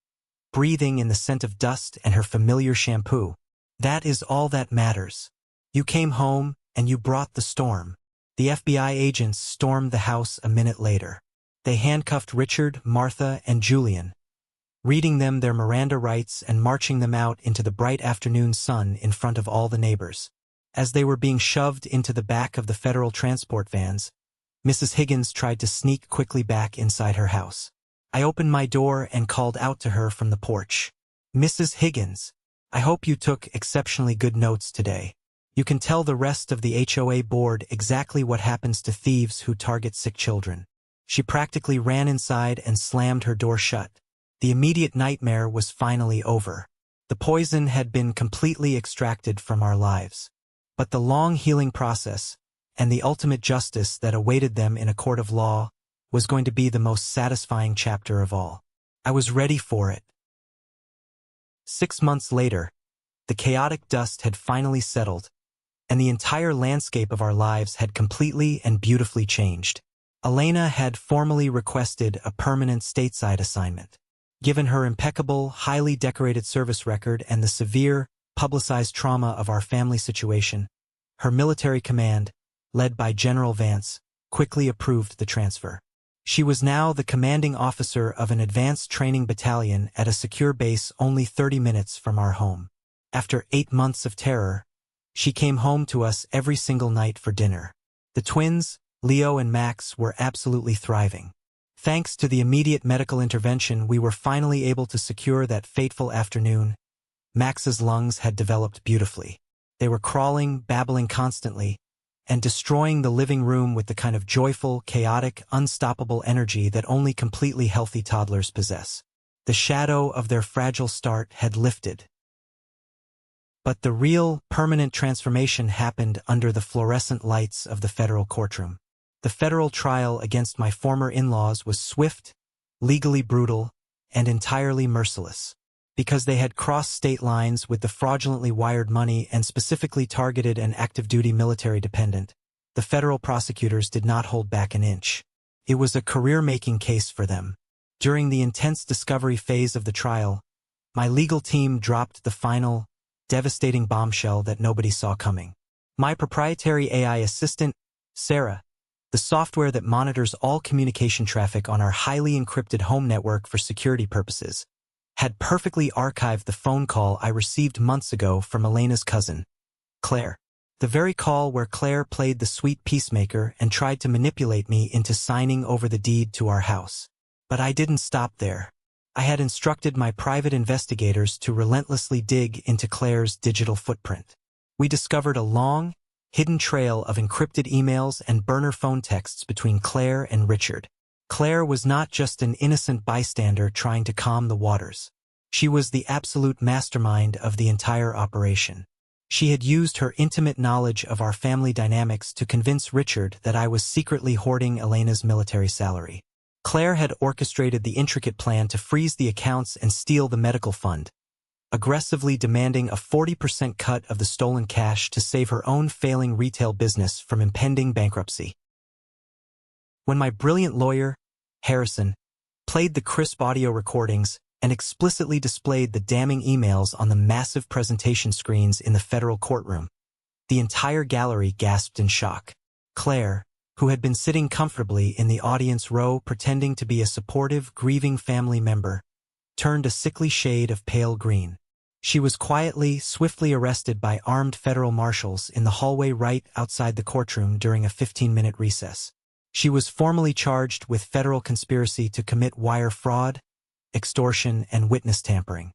S1: breathing in the scent of dust and her familiar shampoo. "That is all that matters. You came home, and you brought the storm." The FBI agents stormed the house a minute later. They handcuffed Richard, Martha, and Julian, reading them their Miranda rights and marching them out into the bright afternoon sun in front of all the neighbors. As they were being shoved into the back of the federal transport vans, Mrs. Higgins tried to sneak quickly back inside her house. I opened my door and called out to her from the porch. "Mrs. Higgins, I hope you took exceptionally good notes today. You can tell the rest of the HOA board exactly what happens to thieves who target sick children." She practically ran inside and slammed her door shut. The immediate nightmare was finally over. The poison had been completely extracted from our lives. But the long healing process, and the ultimate justice that awaited them in a court of law, was going to be the most satisfying chapter of all. I was ready for it. 6 months later, the chaotic dust had finally settled, and the entire landscape of our lives had completely and beautifully changed. Elena had formally requested a permanent stateside assignment. Given her impeccable, highly decorated service record and the severe, publicized trauma of our family situation, her military command, led by General Vance, quickly approved the transfer. She was now the commanding officer of an advanced training battalion at a secure base only 30 minutes from our home. After 8 months of terror, she came home to us every single night for dinner. The twins, Leo and Max, were absolutely thriving. Thanks to the immediate medical intervention, we were finally able to secure that fateful afternoon. Max's lungs had developed beautifully. They were crawling, babbling constantly, and destroying the living room with the kind of joyful, chaotic, unstoppable energy that only completely healthy toddlers possess. The shadow of their fragile start had lifted. But the real, permanent transformation happened under the fluorescent lights of the federal courtroom. The federal trial against my former in-laws was swift, legally brutal, and entirely merciless. Because they had crossed state lines with the fraudulently wired money and specifically targeted an active-duty military dependent, the federal prosecutors did not hold back an inch. It was a career-making case for them. During the intense discovery phase of the trial, my legal team dropped the final, devastating bombshell that nobody saw coming. My proprietary AI assistant, Sarah, the software that monitors all communication traffic on our highly encrypted home network for security purposes, had perfectly archived the phone call I received months ago from Elena's cousin, Claire. The very call where Claire played the sweet peacemaker and tried to manipulate me into signing over the deed to our house. But I didn't stop there. I had instructed my private investigators to relentlessly dig into Claire's digital footprint. We discovered a long, hidden trail of encrypted emails and burner phone texts between Claire and Richard. Claire was not just an innocent bystander trying to calm the waters. She was the absolute mastermind of the entire operation. She had used her intimate knowledge of our family dynamics to convince Richard that I was secretly hoarding Elena's military salary. Claire had orchestrated the intricate plan to freeze the accounts and steal the medical fund, aggressively demanding a 40% cut of the stolen cash to save her own failing retail business from impending bankruptcy. When my brilliant lawyer, Harrison, played the crisp audio recordings and explicitly displayed the damning emails on the massive presentation screens in the federal courtroom, the entire gallery gasped in shock. Claire, who had been sitting comfortably in the audience row pretending to be a supportive, grieving family member, turned a sickly shade of pale green. She was swiftly arrested by armed federal marshals in the hallway right outside the courtroom during a 15-minute recess. She was formally charged with federal conspiracy to commit wire fraud, extortion, and witness tampering.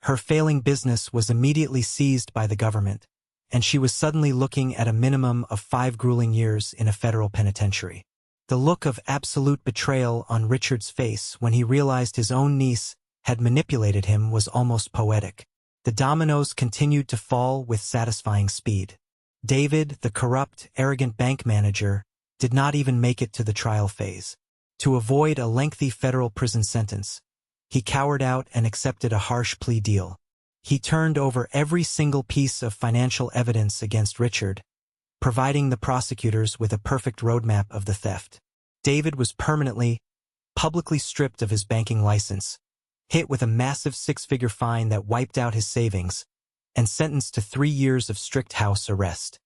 S1: Her failing business was immediately seized by the government, and she was suddenly looking at a minimum of 5 grueling years in a federal penitentiary. The look of absolute betrayal on Richard's face when he realized his own niece had manipulated him was almost poetic. The dominoes continued to fall with satisfying speed. David, the corrupt, arrogant bank manager, did not even make it to the trial phase. To avoid a lengthy federal prison sentence, he cowered out and accepted a harsh plea deal. He turned over every single piece of financial evidence against Richard, providing the prosecutors with a perfect roadmap of the theft. David was publicly stripped of his banking license, hit with a massive 6-figure fine that wiped out his savings, and sentenced to 3 years of strict house arrest.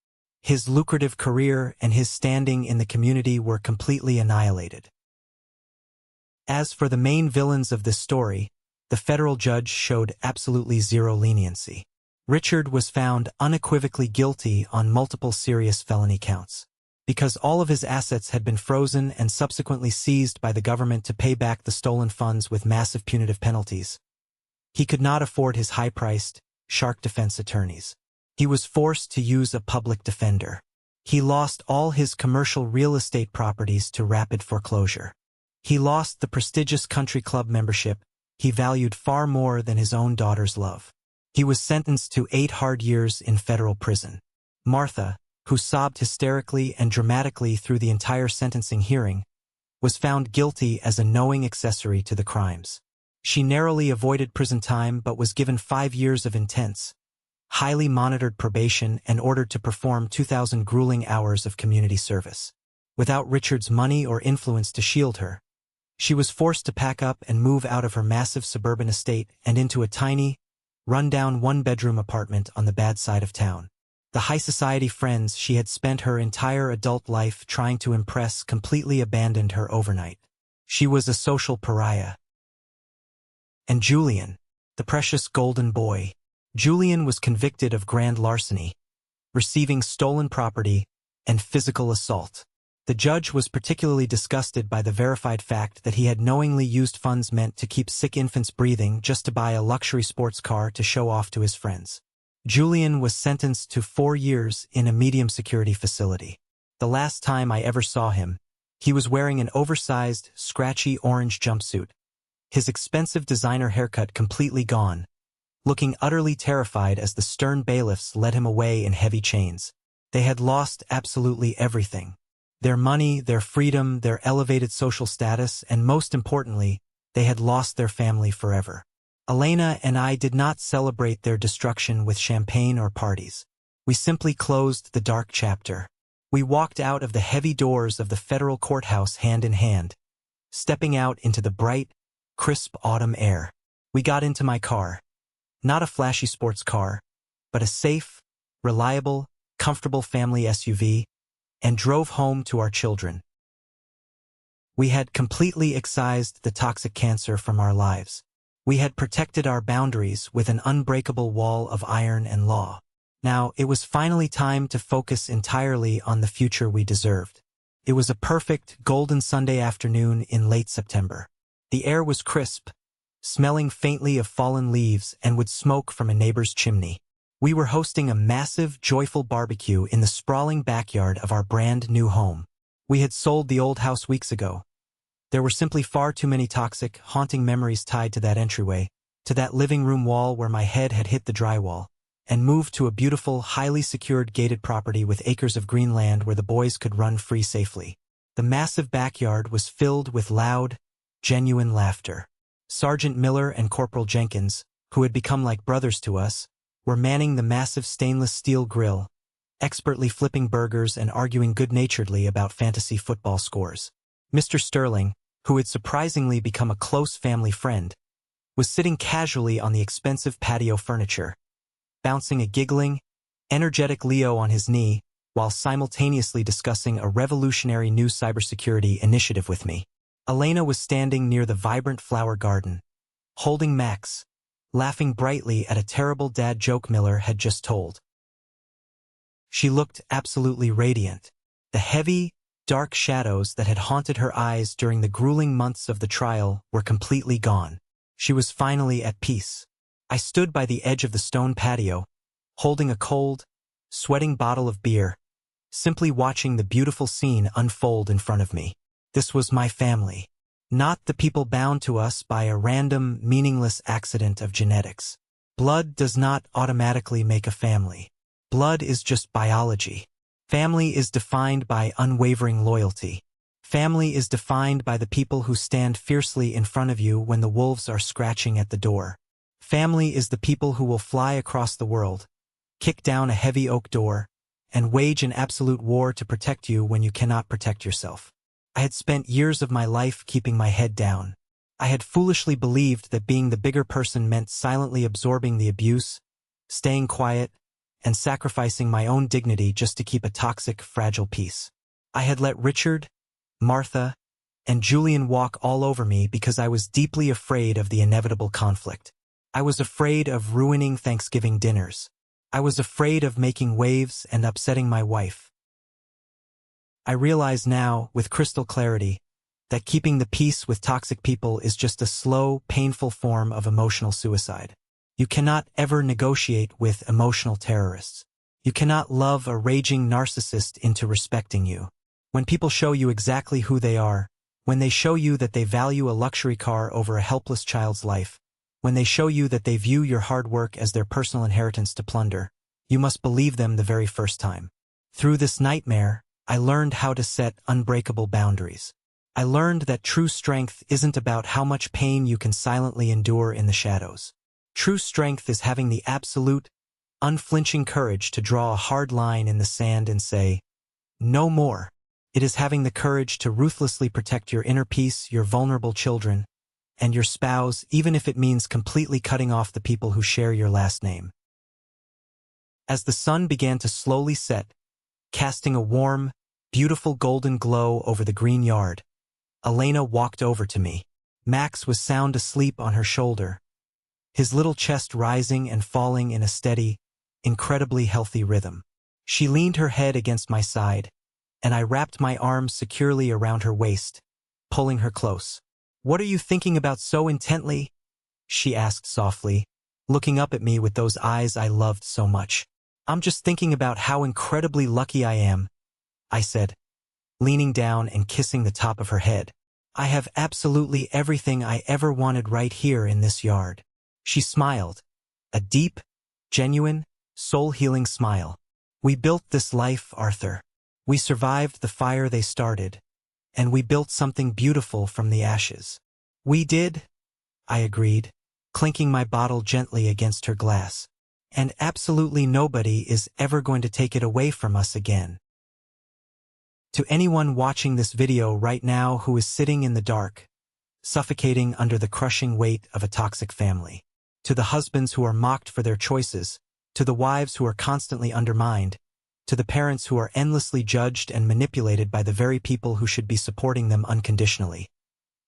S1: His lucrative career and his standing in the community were completely annihilated. As for the main villains of this story, the federal judge showed absolutely zero leniency. Richard was found unequivocally guilty on multiple serious felony counts. Because all of his assets had been frozen and subsequently seized by the government to pay back the stolen funds with massive punitive penalties, he could not afford his high-priced, shark defense attorneys. He was forced to use a public defender. He lost all his commercial real estate properties to rapid foreclosure. He lost the prestigious country club membership he valued far more than his own daughter's love. He was sentenced to 8 hard years in federal prison. Martha, who sobbed hysterically and dramatically through the entire sentencing hearing, was found guilty as a knowing accessory to the crimes. She narrowly avoided prison time but was given 5 years of intense, highly monitored probation and ordered to perform 2,000 grueling hours of community service. Without Richard's money or influence to shield her, she was forced to pack up and move out of her massive suburban estate and into a tiny, run-down 1-bedroom apartment on the bad side of town. The high-society friends she had spent her entire adult life trying to impress completely abandoned her overnight. She was a social pariah. And Julian, the precious golden boy. Julian was convicted of grand larceny, receiving stolen property, and physical assault. The judge was particularly disgusted by the verified fact that he had knowingly used funds meant to keep sick infants breathing just to buy a luxury sports car to show off to his friends. Julian was sentenced to 4 years in a medium-security facility. The last time I ever saw him, he was wearing an oversized, scratchy orange jumpsuit, his expensive designer haircut completely gone, looking utterly terrified as the stern bailiffs led him away in heavy chains. They had lost absolutely everything. Their money, their freedom, their elevated social status, and most importantly, they had lost their family forever. Elena and I did not celebrate their destruction with champagne or parties. We simply closed the dark chapter. We walked out of the heavy doors of the federal courthouse hand in hand, stepping out into the bright, crisp autumn air. We got into my car. Not a flashy sports car, but a safe, reliable, comfortable family SUV, and drove home to our children. We had completely excised the toxic cancer from our lives. We had protected our boundaries with an unbreakable wall of iron and law. Now, it was finally time to focus entirely on the future we deserved. It was a perfect, golden Sunday afternoon in late September. The air was crisp, smelling faintly of fallen leaves and wood smoke from a neighbor's chimney. We were hosting a massive, joyful barbecue in the sprawling backyard of our brand new home. We had sold the old house weeks ago. There were simply far too many toxic, haunting memories tied to that entryway, to that living room wall where my head had hit the drywall, and moved to a beautiful, highly secured gated property with acres of green land where the boys could run free safely. The massive backyard was filled with loud, genuine laughter. Sergeant Miller and Corporal Jenkins, who had become like brothers to us, were manning the massive stainless steel grill, expertly flipping burgers and arguing good-naturedly about fantasy football scores. Mr. Sterling, who had surprisingly become a close family friend, was sitting casually on the expensive patio furniture, bouncing a giggling, energetic Leo on his knee while simultaneously discussing a revolutionary new cybersecurity initiative with me. Elena was standing near the vibrant flower garden, holding Max, laughing brightly at a terrible dad joke Miller had just told. She looked absolutely radiant. The heavy, dark shadows that had haunted her eyes during the grueling months of the trial were completely gone. She was finally at peace. I stood by the edge of the stone patio, holding a cold, sweating bottle of beer, simply watching the beautiful scene unfold in front of me. This was my family, not the people bound to us by a random, meaningless accident of genetics. Blood does not automatically make a family. Blood is just biology. Family is defined by unwavering loyalty. Family is defined by the people who stand fiercely in front of you when the wolves are scratching at the door. Family is the people who will fly across the world, kick down a heavy oak door, and wage an absolute war to protect you when you cannot protect yourself. I had spent years of my life keeping my head down. I had foolishly believed that being the bigger person meant silently absorbing the abuse, staying quiet, and sacrificing my own dignity just to keep a toxic, fragile peace. I had let Richard, Martha, and Julian walk all over me because I was deeply afraid of the inevitable conflict. I was afraid of ruining Thanksgiving dinners. I was afraid of making waves and upsetting my wife. I realize now, with crystal clarity, that keeping the peace with toxic people is just a slow, painful form of emotional suicide. You cannot ever negotiate with emotional terrorists. You cannot love a raging narcissist into respecting you. When people show you exactly who they are, when they show you that they value a luxury car over a helpless child's life, when they show you that they view your hard work as their personal inheritance to plunder, you must believe them the very first time. Through this nightmare, I learned how to set unbreakable boundaries. I learned that true strength isn't about how much pain you can silently endure in the shadows. True strength is having the absolute, unflinching courage to draw a hard line in the sand and say, "No more." It is having the courage to ruthlessly protect your inner peace, your vulnerable children, and your spouse, even if it means completely cutting off the people who share your last name. As the sun began to slowly set, casting a warm, beautiful golden glow over the green yard, Elena walked over to me. Max was sound asleep on her shoulder, his little chest rising and falling in a steady, incredibly healthy rhythm. She leaned her head against my side, and I wrapped my arms securely around her waist, pulling her close. "What are you thinking about so intently?" she asked softly, looking up at me with those eyes I loved so much. "I'm just thinking about how incredibly lucky I am," I said, leaning down and kissing the top of her head. "I have absolutely everything I ever wanted right here in this yard." She smiled, a deep, genuine, soul-healing smile. "We built this life, Arthur. We survived the fire they started, and we built something beautiful from the ashes." "We did," I agreed, clinking my bottle gently against her glass. "And absolutely nobody is ever going to take it away from us again." To anyone watching this video right now who is sitting in the dark, suffocating under the crushing weight of a toxic family, to the husbands who are mocked for their choices, to the wives who are constantly undermined, to the parents who are endlessly judged and manipulated by the very people who should be supporting them unconditionally,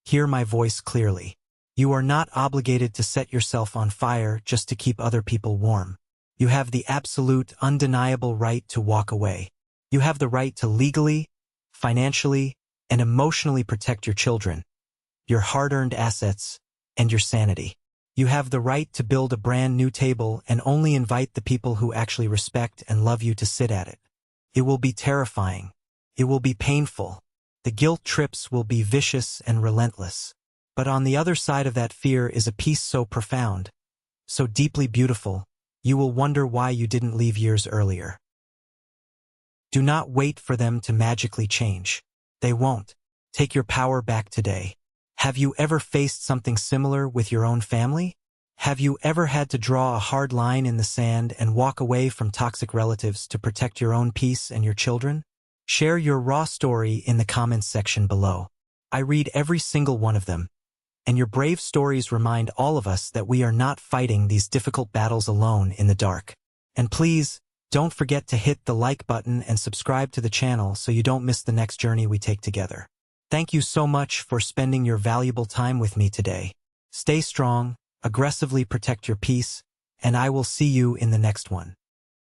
S1: hear my voice clearly. You are not obligated to set yourself on fire just to keep other people warm. You have the absolute, undeniable right to walk away. You have the right to legally, financially, and emotionally protect your children, your hard-earned assets, and your sanity. You have the right to build a brand new table and only invite the people who actually respect and love you to sit at it. It will be terrifying. It will be painful. The guilt trips will be vicious and relentless. But on the other side of that fear is a peace so profound, so deeply beautiful, you will wonder why you didn't leave years earlier. Do not wait for them to magically change. They won't. Take your power back today. Have you ever faced something similar with your own family? Have you ever had to draw a hard line in the sand and walk away from toxic relatives to protect your own peace and your children? Share your raw story in the comments section below. I read every single one of them, and your brave stories remind all of us that we are not fighting these difficult battles alone in the dark. And please, don't forget to hit the like button and subscribe to the channel so you don't miss the next journey we take together. Thank you so much for spending your valuable time with me today. Stay strong, aggressively protect your peace, and I will see you in the next one.